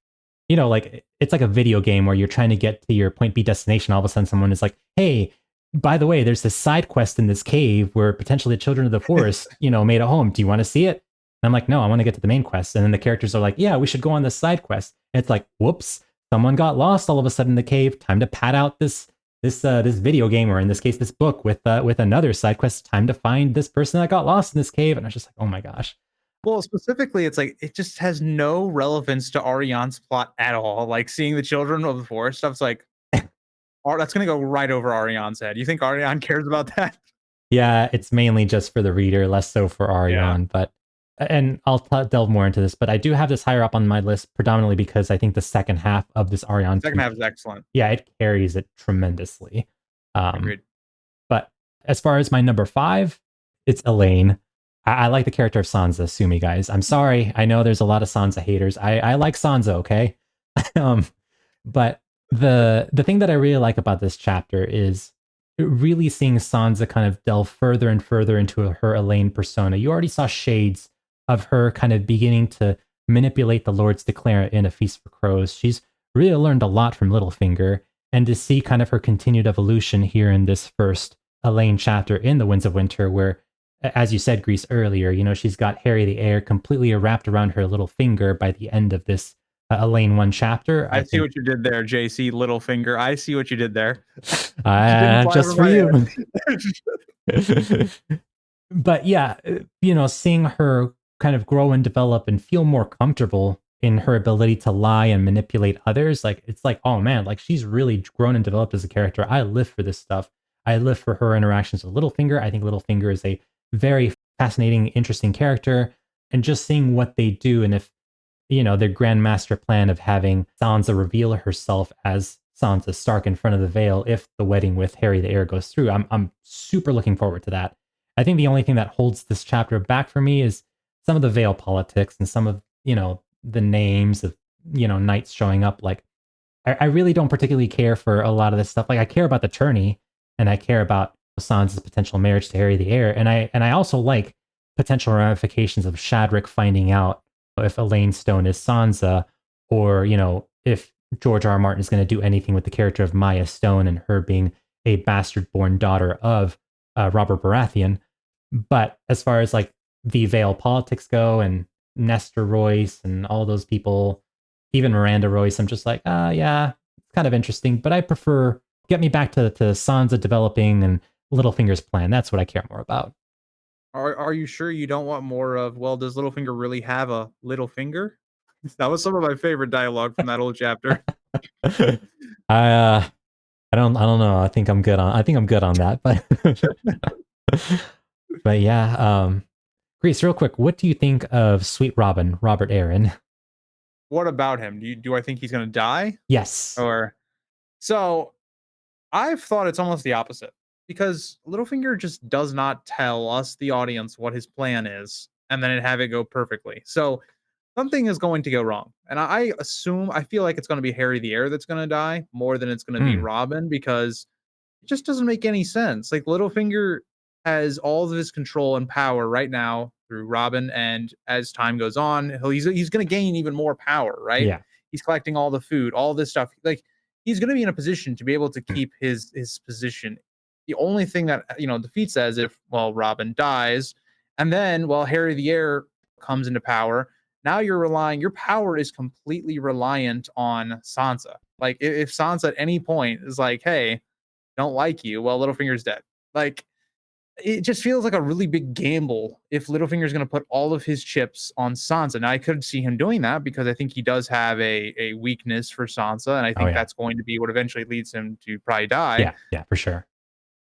like it's like a video game where you're trying to get to your point B destination. All of a sudden someone is like, hey, by the way, there's this side quest in this cave where potentially the children of the forest, made a home. Do you want to see it? And I'm like, no, I want to get to the main quest. And then the characters are like, yeah, we should go on this side quest. And it's like, whoops, someone got lost all of a sudden in the cave. Time to pad out this this video game, or in this case, this book with another side quest. Time to find this person that got lost in this cave. And I was just like, oh my gosh. Well, specifically, it's like it just has no relevance to Ariane's plot at all. Like seeing the children of the forest stuff's like, that's gonna go right over Ariane's head. You think Ariane cares about that? Yeah, it's mainly just for the reader, less so for Yeah. Ariane. But and I'll delve more into this. But I do have this higher up on my list predominantly because I think the second half of this Ariane Second peak, half is excellent. yeah, it carries it tremendously. Um, Agreed. but as far as my number 5, it's Elaine. I like the character of Sansa. Sue me, guys. I'm sorry. I know there's a lot of Sansa haters. I like Sansa. Okay. um, but the thing that I really like about this chapter is really seeing Sansa kind of delve further and further into her Elaine persona. You already saw shades of her kind of beginning to manipulate the Lords de Clara in A Feast for Crows. She's really learned a lot from Littlefinger, and to see kind of her continued evolution here in this first Elaine chapter in The Winds of Winter, where, as you said, Grease, earlier, you know, she's got Harry the Heir completely wrapped around her little finger by the end of this Elaine 1 chapter. I I see think what you did there, JC Littlefinger. I see what you did there. Didn't fly over just for my you. head. But yeah, you know, seeing her kind of grow and develop and feel more comfortable in her ability to lie and manipulate others, like it's like, oh man, like she's really grown and developed as a character. I live for this stuff. I live for her interactions with Littlefinger. I think Littlefinger is a very fascinating, interesting character, and just seeing what they do, and if, you know, their grand master plan of having Sansa reveal herself as Sansa Stark in front of the Vale if the wedding with Harry the Heir goes through. I'm super looking forward to that. I think the only thing that holds this chapter back for me is some of the Vale politics and some of, you know, the names of, you know, knights showing up. Like, I really don't particularly care for a lot of this stuff. Like, I care about the tourney, and I care about Sansa's potential marriage to Harry the Heir, and I also like potential ramifications of Shadrick finding out if Elaine Stone is Sansa, or, you know, if George R.R. Martin is going to do anything with the character of Maya Stone and her being a bastard-born daughter of Robert Baratheon. But as far as like the Vale politics go, and Nestor Royce and all those people, even Miranda Royce, I'm just like, yeah, it's kind of interesting. But I prefer get me back to Sansa developing and Littlefinger's plan. That's what I care more about. Are you sure you don't want more of, well, does Littlefinger really have a little finger? That was some of my favorite dialogue from that old chapter. I I don't know. I think I'm good on that. But but yeah, Grease, real quick, what do you think of Sweet Robin, Robert Aaron? What about him? Do I think he's gonna die? Yes. Or so I've thought it's almost the opposite, because Littlefinger just does not tell us, the audience, what his plan is, and then have it go perfectly. So something is going to go wrong. And I feel like it's going to be Harry the Heir that's going to die more than it's going to be Hmm. Robin, because it just doesn't make any sense. Like Littlefinger has all of his control and power right now through Robin, and as time goes on, he's going to gain even more power. Right? Yeah. He's collecting all the food, all this stuff. Like he's going to be in a position to be able to Hmm. keep his position. The only thing that defeats that is if, well, Robin dies, and then, well, Harry the Heir comes into power. Now your power is completely reliant on Sansa. Like if Sansa at any point is like, hey, don't like you, well, Littlefinger's dead. Like it just feels like a really big gamble if Littlefinger's going to put all of his chips on Sansa. Now I could see him doing that because I think he does have a weakness for Sansa, and I Oh think yeah. that's going to be what eventually leads him to probably die. Yeah. Yeah. For sure.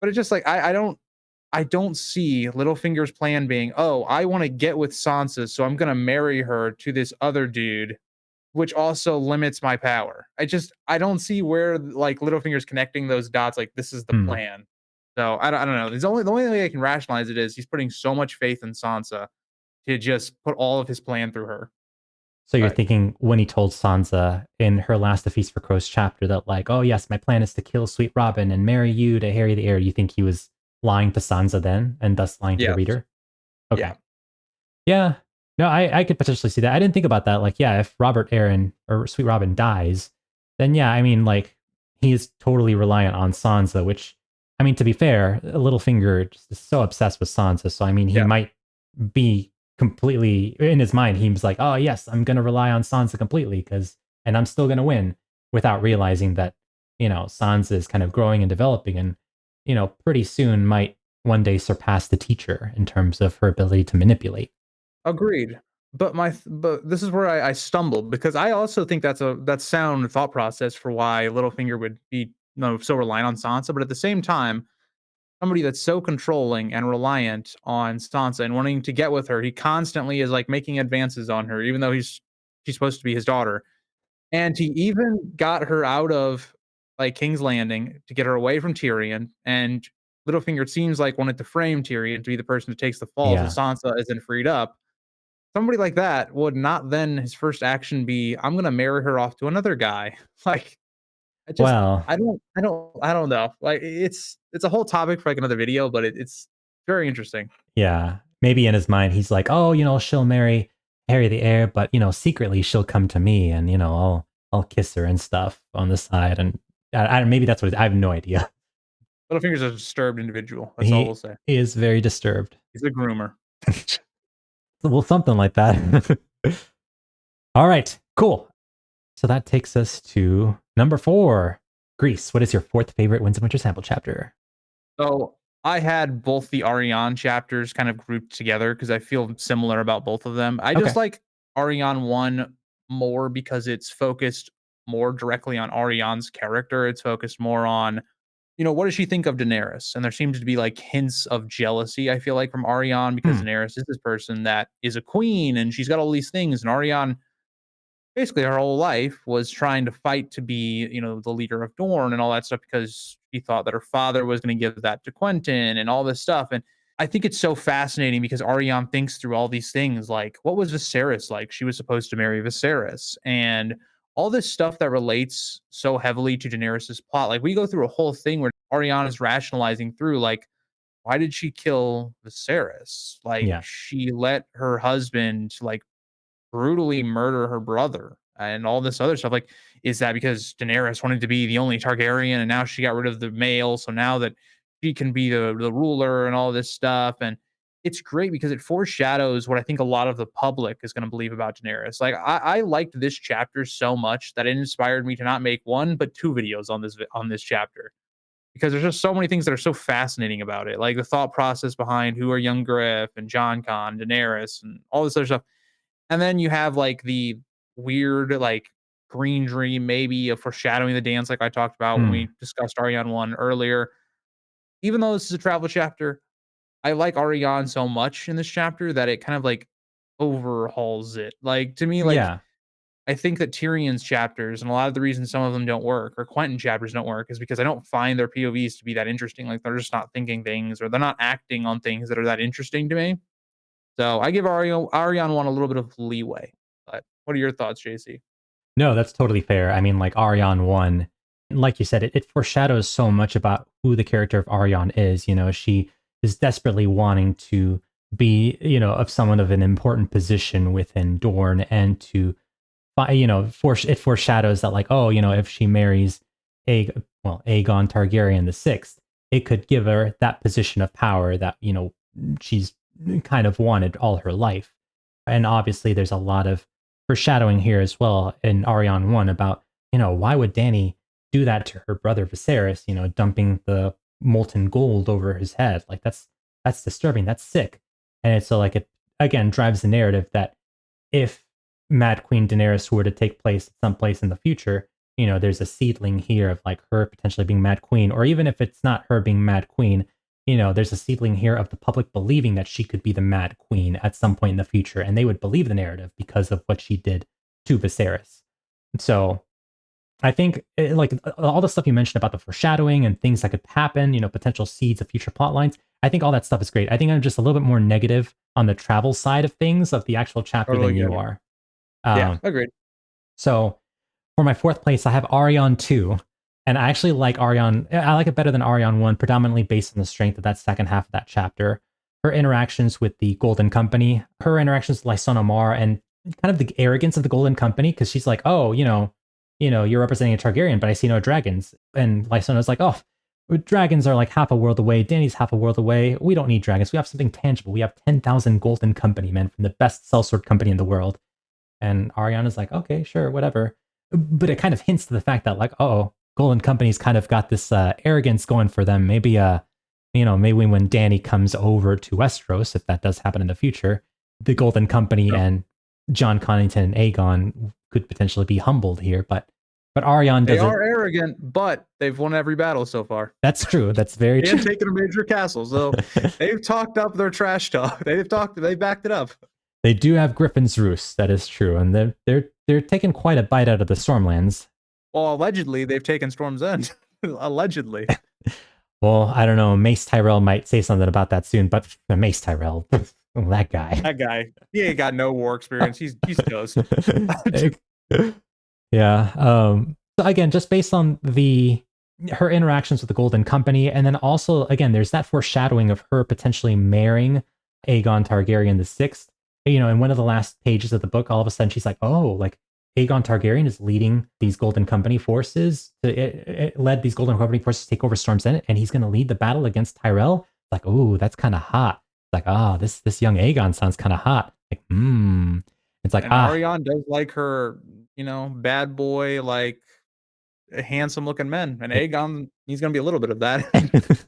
But it's just like I don't see Littlefinger's plan being, oh, I want to get with Sansa, so I'm gonna marry her to this other dude, which also limits my power. I don't see where like Littlefinger's connecting those dots. Like this is the Hmm. plan. So I don't know. The only way I can rationalize it is he's putting so much faith in Sansa to just put all of his plan through her. So you're But thinking when he told Sansa in her last A Feast for Crows chapter that, like, oh yes, my plan is to kill Sweet Robin and marry you to Harry the Heir, you think he was lying to Sansa then, and thus lying to the yes, reader? yeah, Okay. Yeah. No, I could potentially see that. I didn't think about that. Like, yeah, if Robert Aaron or Sweet Robin dies, then yeah, I mean, like, he is totally reliant on Sansa, which, I mean, to be fair, Littlefinger just is so obsessed with Sansa. So, I mean, he yeah. might be completely in his mind. He was like, oh, yes, I'm going to rely on Sansa completely and I'm still going to win, without realizing that Sansa is kind of growing and developing, and pretty soon might one day surpass the teacher in terms of her ability to manipulate. Agreed. But this is where I stumbled because I also think that's sound thought process for why Littlefinger would be so reliant on Sansa. But at the same time, somebody that's so controlling and reliant on Sansa and wanting to get with her, he constantly is like making advances on her, even though she's supposed to be his daughter. And he even got her out of like King's Landing to get her away from Tyrion. And Littlefinger seems like wanted to frame Tyrion to be the person who takes the fall, so Yeah. Sansa isn't freed up. Somebody like that would not then his first action be, "I'm gonna marry her off to another guy." Like, I just Well, I don't know. Like, it's a whole topic for, like, another video, but it's very interesting. yeah. Maybe in his mind, he's like, oh, she'll marry Harry the heir, but secretly she'll come to me, and I'll kiss her and stuff on the side, and maybe that's what I have no idea. Littlefinger's a disturbed individual, that's all we'll He say. is very disturbed. He's a groomer. Well, something like that. All right, cool. So that takes us to number 4. Greece. What is your fourth favorite Winds of Winter sample chapter? So, I had both the Ariane chapters kind of grouped together because I feel similar about both of them. I just Okay. like Ariane 1 more because it's focused more directly on Ariane's character. It's focused more on, what does she think of Daenerys? And there seems to be like hints of jealousy, I feel like, from Ariane because Hmm. Daenerys is this person that is a queen and she's got all these things. And Ariane basically her whole life was trying to fight to be, the leader of Dorne and all that stuff because she thought that her father was going to give that to Quentin and all this stuff. And I think it's so fascinating because Ariane thinks through all these things like, what was Viserys like? She was supposed to marry Viserys. And all this stuff that relates so heavily to Daenerys's plot. Like, we go through a whole thing where Ariane is rationalizing through, like, why did she kill Viserys? Like, Yeah. she let her husband, like, brutally murder her brother and all this other stuff. Like, is that because Daenerys wanted to be the only Targaryen and now she got rid of the male, so now that she can be the ruler and all this stuff? And it's great because it foreshadows what I think a lot of the public is going to believe about Daenerys. Like, I liked this chapter so much that it inspired me to not make one but two videos on this chapter because there's just so many things that are so fascinating about it, like the thought process behind who are young Griff and John Con, Daenerys, and all this other stuff. And then you have, like, the weird, like, green dream maybe of foreshadowing the dance like I talked about when Hmm. we discussed Ariane 1 earlier. Even though this is a travel chapter, I like Ariane so much in this chapter that it kind of, like, overhauls it. Like, to me, like, Yeah. I think that Tyrion's chapters and a lot of the reasons some of them don't work or Quentin chapters don't work is because I don't find their POVs to be that interesting. Like, they're just not thinking things or they're not acting on things that are that interesting to me. So I give Ariane 1 a little bit of leeway. But what are your thoughts, JC? No, that's totally fair. I mean, like Ariane 1, like you said, it foreshadows so much about who the character of Ariane is. She is desperately wanting to be, of someone of an important position within Dorne, and to, it foreshadows that, like, oh, if she marries Aegon Targaryen the sixth, it could give her that position of power that, she's kind of wanted all her life. And obviously, there's a lot of foreshadowing here as well in Ariane 1 about, why would Dany do that to her brother Viserys, dumping the molten gold over his head? Like, that's disturbing. That's sick. And it's so, like, it again drives the narrative that if Mad Queen Daenerys were to take place at some place in the future, there's a seedling here of, like, her potentially being Mad Queen, or even if it's not her being Mad Queen, there's a seedling here of the public believing that she could be the Mad Queen at some point in the future, and they would believe the narrative because of what she did to Viserys. So I think, like, all the stuff you mentioned about the foreshadowing and things that could happen, potential seeds of future plot lines, I think all that stuff is great. I think I'm just a little bit more negative on the travel side of things of the actual chapter Totally than get you you. are. Yeah, Um, agreed. so for my fourth place, I have Arion 2. And I actually like Arion. I like it better than Arion 1, predominantly based on the strength of that second half of that chapter. Her interactions with the Golden Company, her interactions with Lysona Mar, and kind of the arrogance of the Golden Company, because she's like, oh, you're representing a Targaryen, but I see no dragons. And Lysona's like, oh, dragons are like half a world away. Dany's half a world away. We don't need dragons. We have something tangible. We have 10,000 Golden Company men from the best sellsword company in the world. And Ariana's like, okay, sure, whatever. But it kind of hints to the fact that, like, oh, Golden Company's kind of got this arrogance going for them. Maybe maybe when Dany comes over to Westeros, if that does happen in the future, the Golden Company and John Connington and Aegon could potentially be humbled here. But Arianne They doesn't. are arrogant, but they've won every battle so far. That's true. That's very true. And taken a major castle, so they've talked up their trash talk. They backed it up. They do have Griffin's Roost. That is true, and they're taking quite a bite out of the Stormlands. Well, allegedly they've taken Storm's End. Allegedly. Well, I don't know. Mace Tyrell might say something about that soon, but Mace Tyrell, that guy, he ain't got no war experience. He's toast. Yeah. So again, just based on her interactions with the Golden Company, and then also again, there's that foreshadowing of her potentially marrying Aegon Targaryen the Sixth. In one of the last pages of the book, all of a sudden she's like, "Oh, like Aegon Targaryen is leading these Golden Company forces. It led these Golden Company forces to take over Storm's End, and he's going to lead the battle against Tyrell." Like, oh, that's kind of hot. Like, this young Aegon sounds kind of hot. Like, It's like, Arianne does like her, bad boy, like handsome looking men, and Aegon, he's going to be a little bit of that.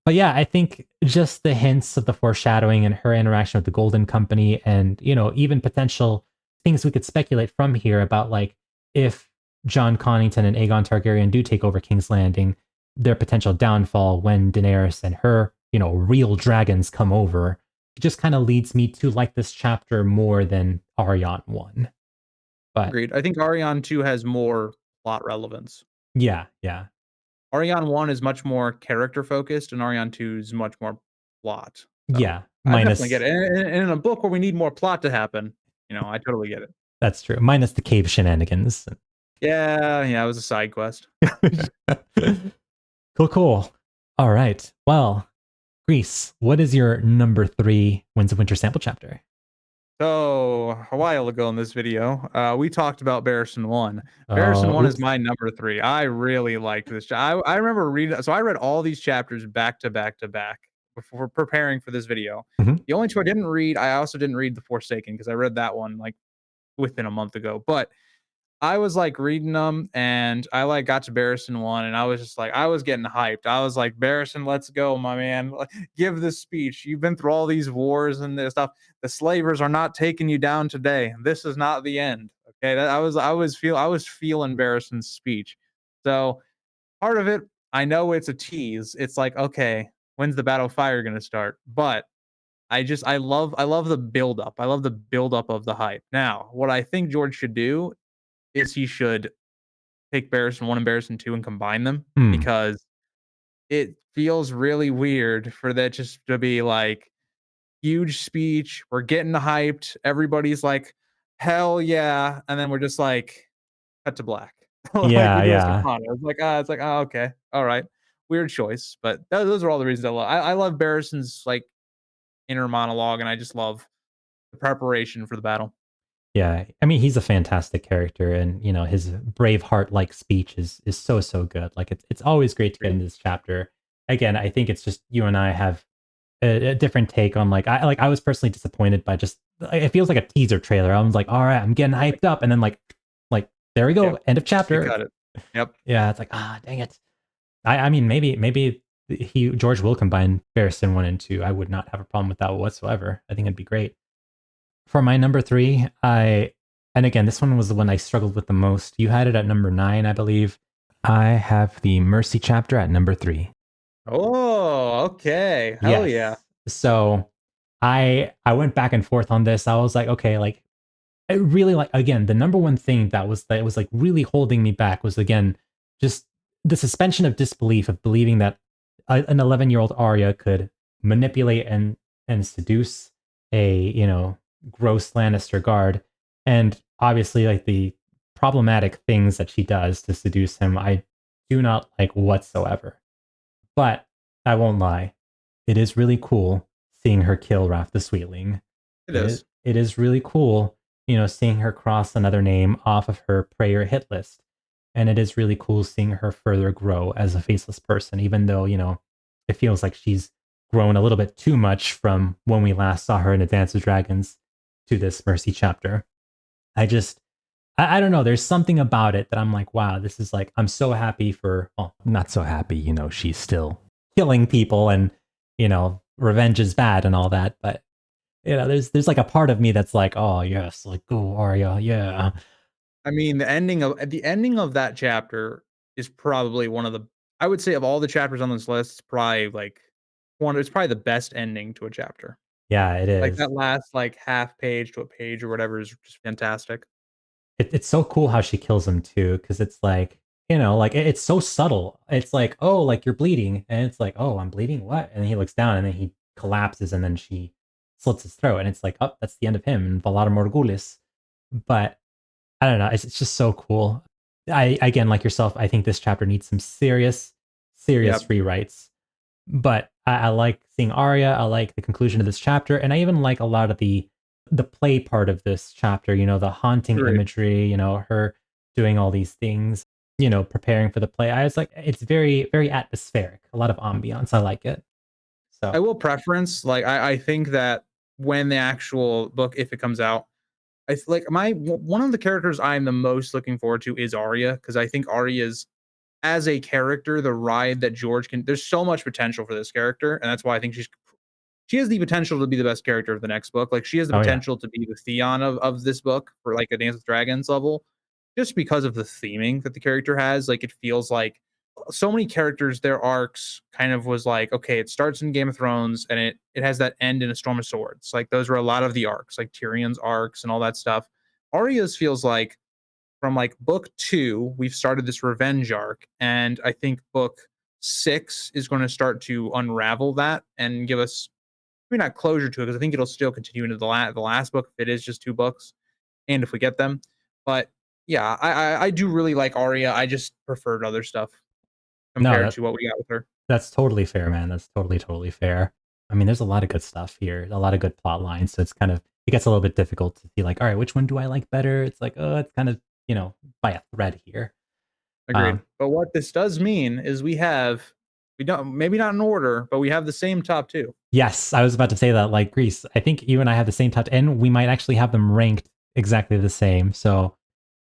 But yeah, I think just the hints of the foreshadowing and her interaction with the Golden Company, and even potential things we could speculate from here about, like, if John Connington and Aegon Targaryen do take over King's Landing, their potential downfall when Daenerys and her real dragons come over, it just kind of leads me to like this chapter more than Arianne 1. But agreed. I think Arianne 2 has more plot relevance. Yeah. Arianne 1 is much more character focused, and Arianne 2 is much more plot. So yeah, I definitely get it. And in a book where we need more plot to happen, I totally get it. That's true. Minus the cave shenanigans. Yeah, it was a side quest. Cool. All right. Well, Grease, what is your number 3 Winds of Winter sample chapter? So, a while ago in this video, we talked about Barristan 1. Barristan 1 is my number 3. I really liked this. I remember reading, so I read all these chapters back to back to back before preparing for this video. Mm-hmm. The only two I didn't read, I also didn't read The Forsaken, because I read that one like within a month ago. But I was like reading them, and I like got to Barristan 1, and I was just like, I was getting hyped. I was like, Barristan, let's go, my man. Give this speech. You've been through all these wars and this stuff. The slavers are not taking you down today. This is not the end. Okay. I was feeling Barristan's speech. So part of it, I know it's a tease. It's like, okay, when's the Battle of Fire gonna start? But I love the buildup. I love the buildup of the hype. Now, what I think George should do is he should take Barristan 1 and Barristan 2 and combine them, because it feels really weird for that just to be like huge speech. We're getting hyped. Everybody's like, hell yeah. And then we're just like, cut to black. Yeah. It's like, okay. All right. Weird choice. But those are all the reasons I love. I love Barristan's like inner monologue, and I just love the preparation for the battle. Yeah, I mean, he's a fantastic character, and his Braveheart-like speech is so good. Like, it's always great to get into this chapter. Again, I think it's just you and I have a different take on, like, I was personally disappointed by just, it feels like a teaser trailer. I was like, all right, I'm getting hyped up, and then like there we go, end of chapter. You got it. Yep. Yeah, it's like, dang it. I mean, maybe George will combine Barristan 1 and 2. I would not have a problem with that whatsoever. I think it'd be great. For my number 3, and again, this one was the one I struggled with the most. You had it at number 9, I believe. I have the Mercy chapter at number 3. Oh, okay. Hell yeah. So I went back and forth on this. I was like, okay, like, I really like, again, the number one thing that was like really holding me back was, again, just the suspension of disbelief of believing that an 11-year-old Arya could manipulate and seduce a, gross Lannister guard. And obviously, like, the problematic things that she does to seduce him, I do not like whatsoever. But I won't lie, it is really cool seeing her kill Raph the Sweetling. It is. It is really cool, seeing her cross another name off of her prayer hit list. And it is really cool seeing her further grow as a faceless person, even though, it feels like she's grown a little bit too much from when we last saw her in A Dance with Dragons to this Mercy chapter. I don't know. There's something about it that I'm like, wow, this is like, I'm so happy for, well, not so happy, she's still killing people and, revenge is bad and all that. But, there's like a part of me that's like, oh, yes, like, go, Arya, yeah. I mean, the ending of that chapter is probably one of the I would say of all the chapters on this list, it's probably the best ending to a chapter. Yeah, it Like, is. that last, like, half page to a page or whatever is just fantastic. It's so cool how she kills him too, because it's like, like it's so subtle. It's like, oh, like you're bleeding, and it's like, oh, I'm bleeding. What? And then he looks down, and then he collapses, and then she slits his throat, and it's like, oh, that's the end of him, and Valar Morghulis. But I don't know. It's just so cool. I again, like yourself, I think this chapter needs some serious, serious Yep, rewrites. But I like seeing Arya. I like the conclusion of this chapter, and I even like a lot of the play part of this chapter. The haunting agreed. imagery. Her doing all these things. Preparing for the play. I was like, it's very, very atmospheric. A lot of ambiance. I like it. I So will preference, like, I think that when the actual book, if it comes out, I th like, one of the characters I'm the most looking forward to is Arya, because I think Arya's as a character, the ride that George can there's so much potential for this character, and that's why I think she has the potential to be the best character of the next book. Like, she has the oh yeah, potential to be the Theon of this book for, like, a Dance with Dragons level, just because of the theming that the character has. Like, it feels like so many characters, their arcs kind of was like, okay, it starts in Game of Thrones and it has that end in A Storm of Swords. Like, those were a lot of the arcs, like Tyrion's arcs and all that stuff. Arya's feels like from, like, book 2, we've started this revenge arc, and I think book 6 is gonna start to unravel that and give us maybe not closure to it, because I think it'll still continue into the last book if it is just 2 books, and if we get them. But, yeah, I do really like Arya, I just preferred other stuff no, compared to what we got with her. that's totally fair, man. That's totally, totally fair. I mean, there's a lot of good stuff here, a lot of good plot lines. So it gets a little bit difficult to see like, all right, which one do I like better? It's like, oh, it's kind of, by a thread here. Agreed. Um, But what this does mean is we don't maybe not in order, but we have the same top 2. yes, I was about to say that like Greece. I think you and I have the same top, and we might actually have them ranked exactly the same. So,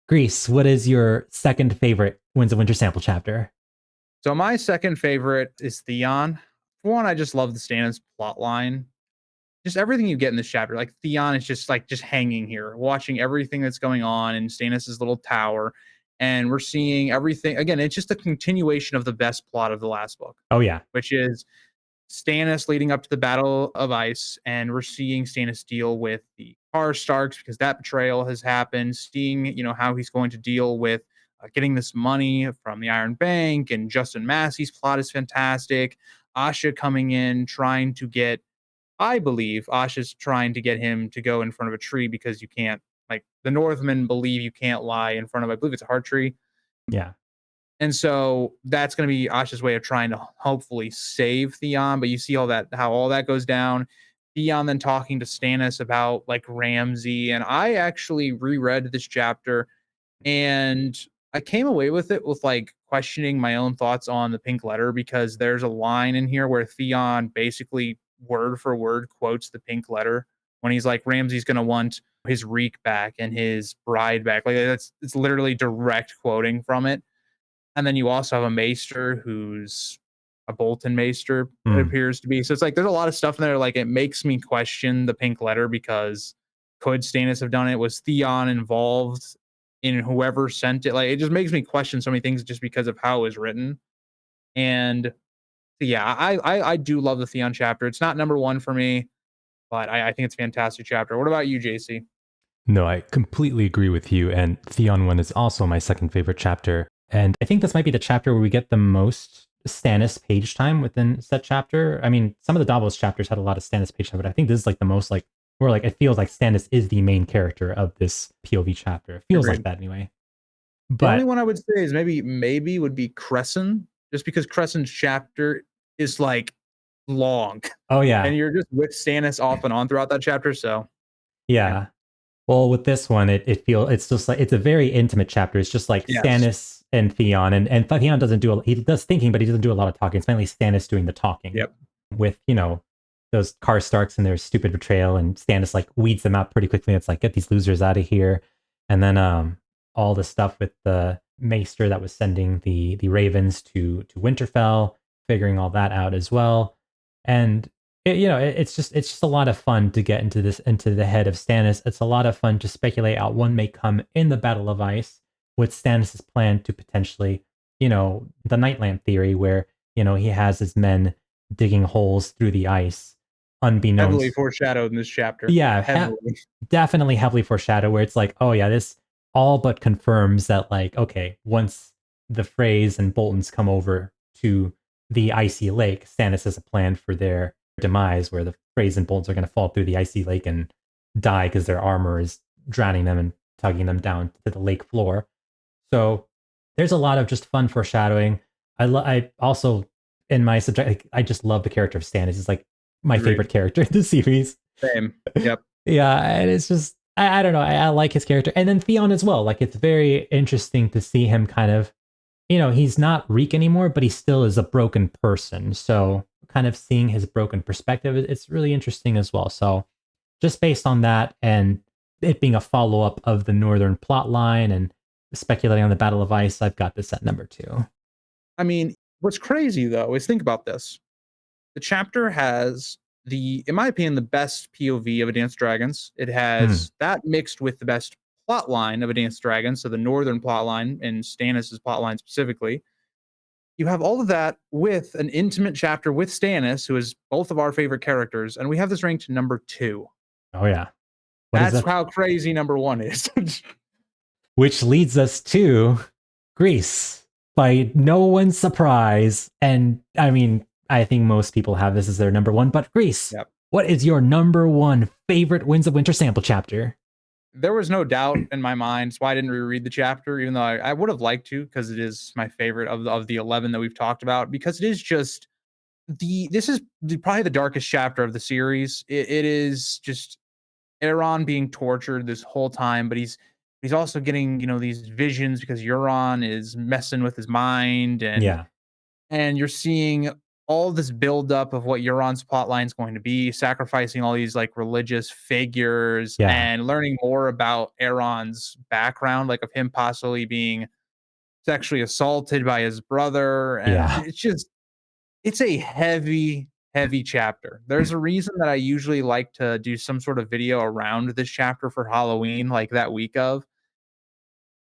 Greece, what is your second favorite Winds of Winter sample chapter? So my second favorite is Theon. For one, I just love the Stannis plot line. Just everything you get in this chapter. Like, Theon is just like just hanging here, watching everything that's going on in Stannis' little tower. And we're seeing everything again. It's just a continuation of the best plot of the last book, Oh yeah, which is Stannis leading up to the Battle of Ice, and we're seeing Stannis deal with the Karstarks because that betrayal has happened. Seeing, how he's going to deal with getting this money from the Iron Bank, and Justin Massey's plot is fantastic. Asha coming in, trying to get, I believe Asha's trying to get him to go in front of a tree because you can't, like, the Northmen believe you can't lie in front of, I believe it's a heart tree, yeah, and so that's going to be Asha's way of trying to hopefully save Theon. But you see how all that goes down. Theon then talking to Stannis about, like, Ramsay. And I actually reread this chapter, and I came away with it with, like, questioning my own thoughts on the pink letter, because there's a line in here where Theon basically word for word quotes the pink letter when he's like, Ramsay's going to want his reek back and his bride back. Like, it's literally direct quoting from it. And then you also have a maester who's a Bolton maester, it mm, appears to be. So it's like there's a lot of stuff in there. Like, it makes me question the pink letter, because could Stannis have done it? Was Theon involved in whoever sent it? Like, it just makes me question so many things just because of how it was written. And yeah, I do love the Theon chapter. It's not number one for me, but I think it's a fantastic chapter. What about you, JC? no, I completely agree with you. And Theon 1 is also my second favorite chapter. And I think this might be the chapter where we get the most Stannis page time within said chapter. I mean, some of the Davos chapters had a lot of Stannis page time, but I think this is like the most like where like it feels like Stannis is the main character of this POV chapter. It feels like Agreed. that anyway. The only But one I would say is maybe would be Crescent, just because Crescent's chapter is, like, long, oh and yeah, you're just with Stannis off and on throughout that chapter. So yeah, yeah. Well, with this one, it's just like it's a very intimate chapter. It's just like yes, Stannis and Theon, and Theon doesn't do he does thinking, but he doesn't do a lot of talking. It's mainly Stannis doing the talking yep, with those Karstarks and their stupid betrayal, and Stannis like weeds them out pretty quickly. It's like get these losers out of here, and then all the stuff with the maester that was sending the ravens to Winterfell, figuring all that out as well. And it's just a lot of fun to get into the head of Stannis. It's a lot of fun to speculate out what may come in the Battle of Ice with Stannis' plan to potentially, the Nightlamp theory, where he has his men digging holes through the ice, Heavily unbeknownst. foreshadowed in this chapter. Yeah, Heavily. definitely heavily foreshadowed. Where it's like, oh yeah, this all but confirms that, like, okay, once the Freys and Boltons come over to the icy lake, Stannis has a plan for their demise, where the Freys and Boltons are going to fall through the icy lake and die because their armor is drowning them and tugging them down to the lake floor. So there's a lot of just fun foreshadowing. I also, in my subject, like, I just love the character of Stannis. He's like my Agreed. favorite character in the series. Same. Yep. Yeah, and it's just I don't know. I like his character, and then Theon as well. Like, it's very interesting to see him kind of, he's not Reek anymore, but he still is a broken person. So kind of seeing his broken perspective, it's really interesting as well. So just based on that, and it being a follow up of the Northern plot line, and speculating on the Battle of Ice, I've got this at number 2. I mean, what's crazy though is think about this. The chapter has in my opinion, the best POV of A Dance with Dragons. It Hmm. has that mixed with the best plot line of A Dance with Dragons, so the northern plot line and Stannis' plot line specifically. You have all of that with an intimate chapter with Stannis, who is both of our favorite characters, and we have this ranked number 2. Oh yeah, what is That's that? how crazy number 1 is. Which leads us to Greece, by no one's surprise. And I mean, I think most people have this as their number 1, but Greece, Yep. what is your number 1 favorite Winds of Winter sample chapter? There was no doubt in my mind. That's why I didn't reread the chapter, even though I would have liked to, because it is my favorite of the 11 that we've talked about, because it is just this is probably the darkest chapter of the series. It is just Aaron being tortured this whole time, but he's also getting, these visions because Euron is messing with his mind, and Yeah. you're seeing all this buildup of what Euron's plotline is going to be, sacrificing all these like religious figures Yeah. and learning more about Aaron's background, like of him possibly being sexually assaulted by his brother. And Yeah. it's a heavy, heavy chapter. There's a reason that I usually like to do some sort of video around this chapter for Halloween, like that week of.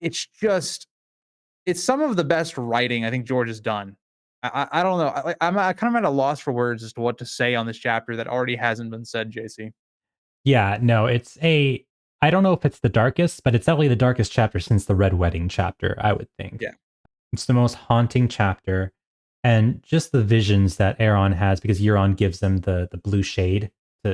It's just it's some of the best writing I think George has done. I don't know. I'm kind of at a loss for words as to what to say on this chapter that already hasn't been said, JC. Yeah. No, I don't know if it's the darkest, but it's definitely the darkest chapter since the Red Wedding chapter, I would think. Yeah. It's the most haunting chapter, and just the visions that Aaron has, because Euron gives him the blue shade.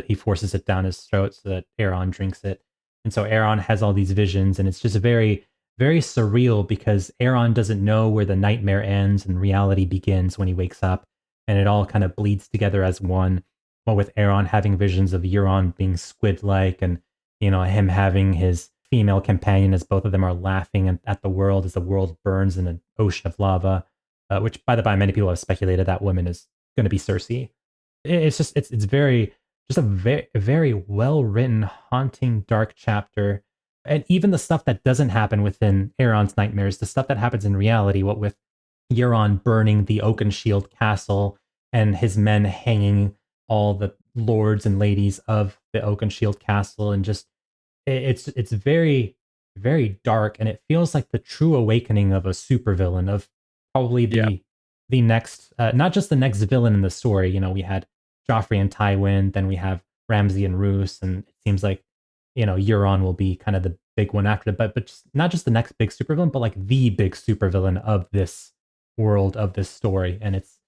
He forces it down his throat so that Aaron drinks it, and so Aaron has all these visions, and it's just very, very surreal because Aaron doesn't know where the nightmare ends and reality begins when he wakes up, and it all kind of bleeds together as one. Well, with Aaron having visions of Euron being squid-like, and him having his female companion, as both of them are laughing at the world as the world burns in an ocean of lava, which, by the by, many people have speculated that woman is going to be Cersei. It's just it's very just a very, very well written, haunting, dark chapter. And even the stuff that doesn't happen within Aeron's nightmares, the stuff that happens in reality, what with Euron burning the Oakenshield castle and his men hanging all the lords and ladies of the Oakenshield castle, and just it's very, very dark, and it feels like the true awakening of a supervillain, of probably Yeah. the next, not just the next villain in the story. We had Joffrey and Tywin, then we have Ramsay and Roose, and it seems like Euron will be kind of the big one after it, but not just the next big supervillain, but like the big supervillain of this world, of this story. And it's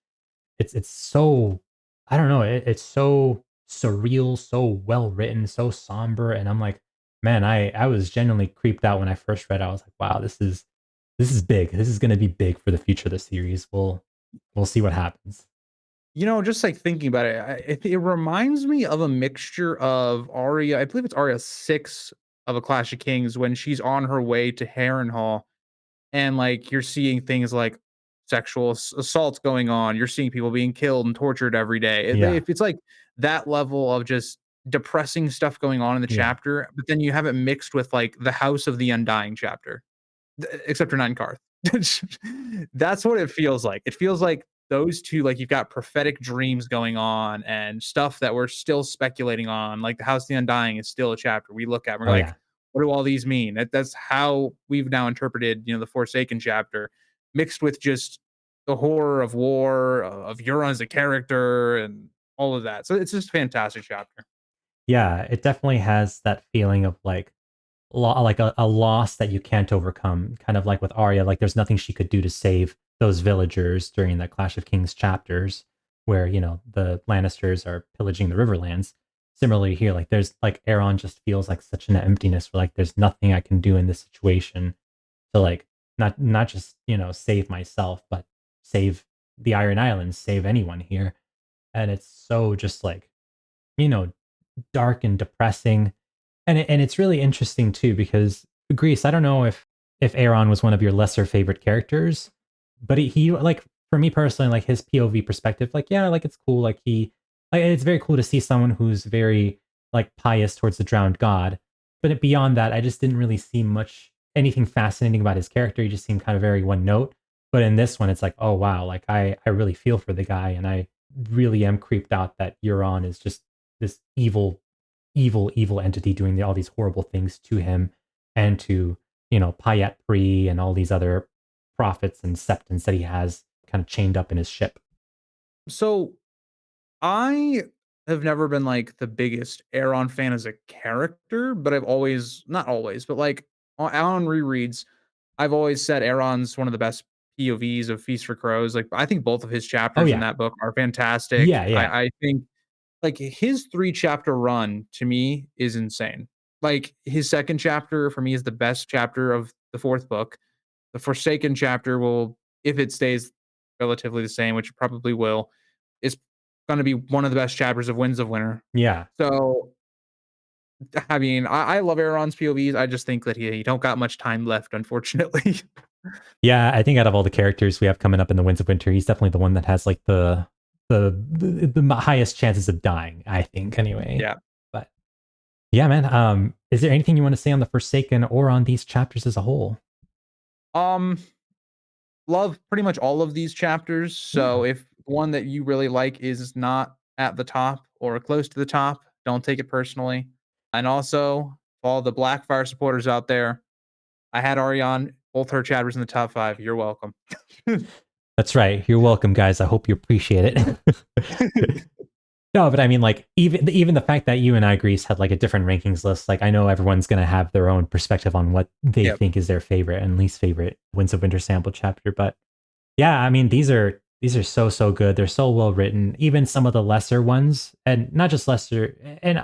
so, I don't know, it's so surreal, so well written, so somber, and I'm like, man, I was genuinely creeped out when I first read it. I was like, wow, this is big. This is going to be big for the future of the series. We'll see what happens. Just like thinking about it, it reminds me of a mixture of Arya. I believe it's Arya 6 of A Clash of Kings when she's on her way to Harrenhal, and like you're seeing things like sexual assaults going on. You're seeing people being killed and tortured every day. Yeah, If it's like that level of just depressing stuff going on in the yeah, chapter, but then you have it mixed with like the House of the Undying chapter. except for not in Karth. That's what it feels like. It feels like those two, like you've got prophetic dreams going on and stuff that we're still speculating on. Like the House of the Undying is still a chapter we look at. And we're Oh like, yeah. what do all these mean? That's how we've now interpreted, the Forsaken chapter, mixed with just the horror of war, of Euron as a character, and all of that. So it's just a fantastic chapter. Yeah, it definitely has that feeling of like like a loss that you can't overcome, kind of like with Arya. Like there's nothing she could do to save those villagers during the Clash of Kings chapters, where the Lannisters are pillaging the Riverlands. Similarly here, like there's like Aeron just feels like such an emptiness. Where like there's nothing I can do in this situation to like not just save myself, but save the Iron Islands, save anyone here. And it's so just like you know dark and depressing. And it's really interesting too because Greece, I don't know if Aaron was one of your lesser favorite characters, but he like for me personally, like his POV perspective, like yeah, like it's cool. Like it's very cool to see someone who's very like pious towards the drowned god. But beyond that, I just didn't really see much anything fascinating about his character. He just seemed kind of very one note. But in this one, it's like, oh wow, like I really feel for the guy, and I really am creeped out that Euron is just this evil entity doing all these horrible things to him and to Payet Pri and all these other prophets and septons that he has kind of chained up in his ship. So I have never been like the biggest Aaron fan as a character, but I've always, not always, but like on rereads, I've always said Aaron's one of the best POVs of Feast for Crows. Like I think both of his Oh chapters in yeah, that book are fantastic. yeah, yeah. I think like his 3 chapter run to me is insane. Like his second chapter for me is the best chapter of the fourth book. The Forsaken chapter will, if it stays relatively the same, which it probably will, is going to be one of the best chapters of Winds of Winter. Yeah. So, I mean, I love Aaron's POVs. I just think that he don't got much time left, unfortunately. Yeah, I think out of all the characters we have coming up in the Winds of Winter, he's definitely the one that has like the highest chances of dying, I think anyway. Yeah. But yeah, man, is there anything you want to say on the Forsaken or on these chapters as a whole? Um, love pretty much all of these chapters. So Yeah. if one that you really like is not at the top or close to the top, don't take it personally. And also, all the Blackfire supporters out there, I had Ariane, both her chapters in the top 5. You're welcome. That's right. You're welcome, guys. I hope you appreciate it. No, but I mean, like, even the fact that you and I, Grease, had like a different rankings list. Like, I know everyone's gonna have their own perspective on what they Yep. think is their favorite and least favorite Winds of Winter sample chapter. But yeah, I mean, these are so good. They're so well written. Even some of the lesser ones, and not just lesser, and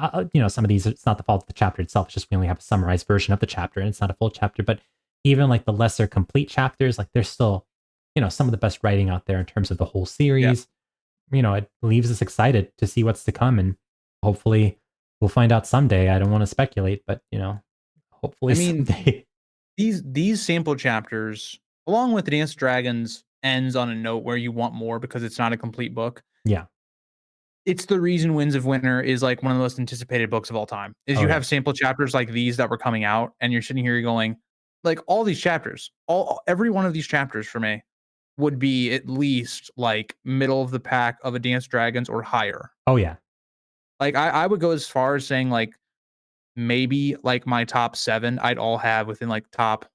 some of these, it's not the fault of the chapter itself. It's just we only have a summarized version of the chapter, and it's not a full chapter. But even like the lesser complete chapters, like they're still, some of the best writing out there in terms of the whole Yeah. series. It leaves us excited to see what's to come, and hopefully we'll find out someday. I don't want to speculate, but hopefully I mean, someday. these sample chapters, along with the Dance Dragons, ends on a note where you want more because it's not a complete book. Yeah. It's the reason Winds of Winter is like one of the most anticipated books of all time. Is Oh you yeah. have sample chapters like these that were coming out, and you're sitting here going, like all these chapters, every one of these chapters for me would be at least like middle of the pack of a Dance Dragons or higher. Oh yeah. Like I would go as far as saying like maybe like my top 7 I'd all have within like top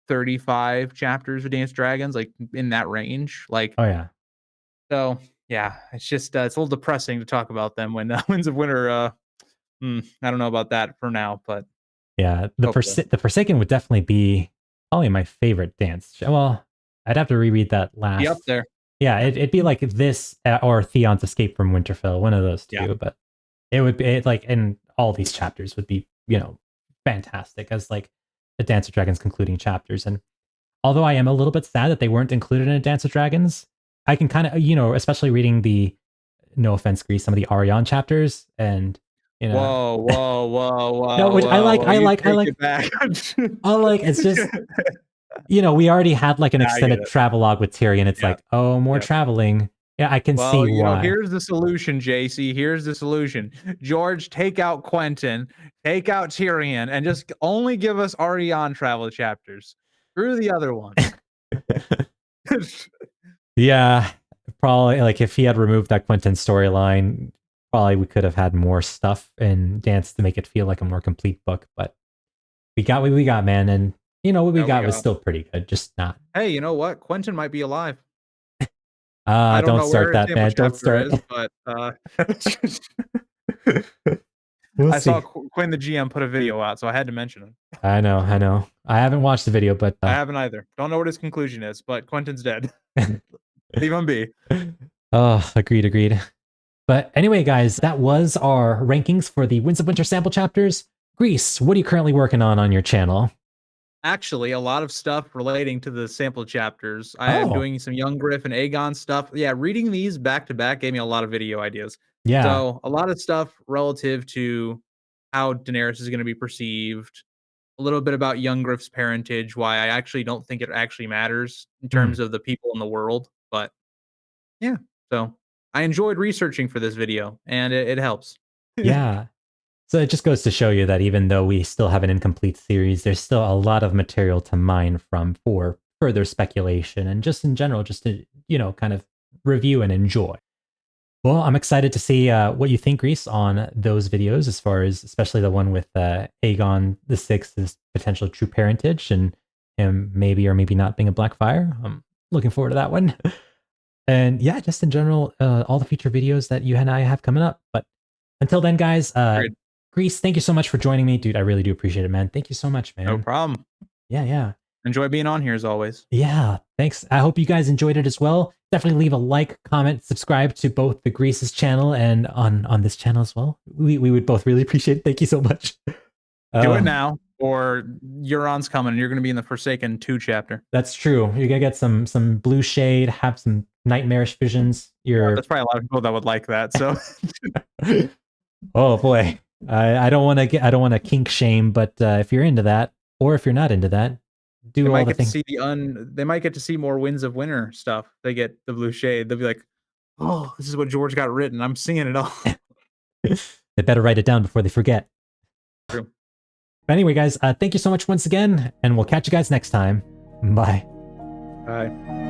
35 chapters of Dance Dragons, like in that range. Like Oh yeah. so yeah, it's just it's a little depressing to talk about them when Winds of Winter I don't know about that for now, but Yeah, hopefully. The Forsaken would definitely be probably my favorite dance. Well, I'd have to reread that Be up last. there. Yeah, it'd be like this or Theon's Escape from Winterfell, one of those Yeah. two. But it would be like, and all these chapters would be, fantastic as like the Dance of Dragons concluding chapters. And although I am a little bit sad that they weren't included in a Dance of Dragons, I can kind of, especially reading the no offense, Grease, some of the Arion chapters, and you know, Whoa, whoa, whoa, no, whoa, which I whoa, like, whoa. You I take like, it back. I like. It's just we already had like an I get extended it. travelogue with Tyrion. It's Yeah. like, oh, more Yeah. traveling. Yeah, I can see Well, why. here's the solution, JC. Here's the solution. George, take out Quentin, take out Tyrion, and just only give us Ariane travel chapters. Screw the other one. Yeah, probably like if he had removed that Quentin storyline, probably we could have had more stuff in Dance to make it feel like a more complete book. But we got what we got, man, and you know what we got was still pretty good, just not. Hey, you know what? Quentin might be alive. I don't Don't know where start his that, sample man. Don't chapter start. is, but We'll I saw see. Quinn the GM put a video out, so I had to mention him. I know, I know. I haven't watched the video, but I haven't either. Don't know what his conclusion is, but Quentin's dead. Leave him be. Oh, agreed. But anyway, guys, that was our rankings for the Winds of Winter sample chapters. Grease, what are you currently working on your channel? Actually, a lot of stuff relating to the sample chapters. I am doing some Young Griff and Aegon stuff. Yeah, reading these back to back gave me a lot of video ideas. Yeah. So a lot of stuff relative to how Daenerys is going to be perceived. A little bit about Young Griff's parentage, why I actually don't think it actually matters in terms of the people in the world. But yeah, so I enjoyed researching for this video, and it helps. Yeah. So it just goes to show you that even though we still have an incomplete series, there's still a lot of material to mine from for further speculation and just in general, just to, you know, kind of review and enjoy. Well, I'm excited to see what you think, Reese, on those videos, as far as especially the one with Aegon the Sixth's potential true parentage and him maybe or maybe not being a Blackfire. I'm looking forward to that one. And yeah, just in general, all the future videos that you and I have coming up. But until then, guys, Grease, thank you so much for joining me, dude. I really do appreciate it, man. Thank you so much, man. No problem. Yeah. Enjoy being on here as always. Yeah, thanks. I hope you guys enjoyed it as well. Definitely leave a like, comment, subscribe to both the Grease's channel and on this channel as well. We would both really appreciate it. Thank you so much. Do it now, or Euron's coming and you're going to be in the Forsaken 2 chapter. That's true. You're going to get some blue shade, have some nightmarish visions. That's probably a lot of people that would like that. So oh boy. I don't want to kink shame, but if you're into that, or if you're not into that, do all the things. They might get to see more Winds of Winter stuff. They get the blue shade. They'll be like, "Oh, this is what George got written. I'm seeing it all." They better write it down before they forget. True. But anyway, guys, thank you so much once again, and we'll catch you guys next time. Bye. Bye.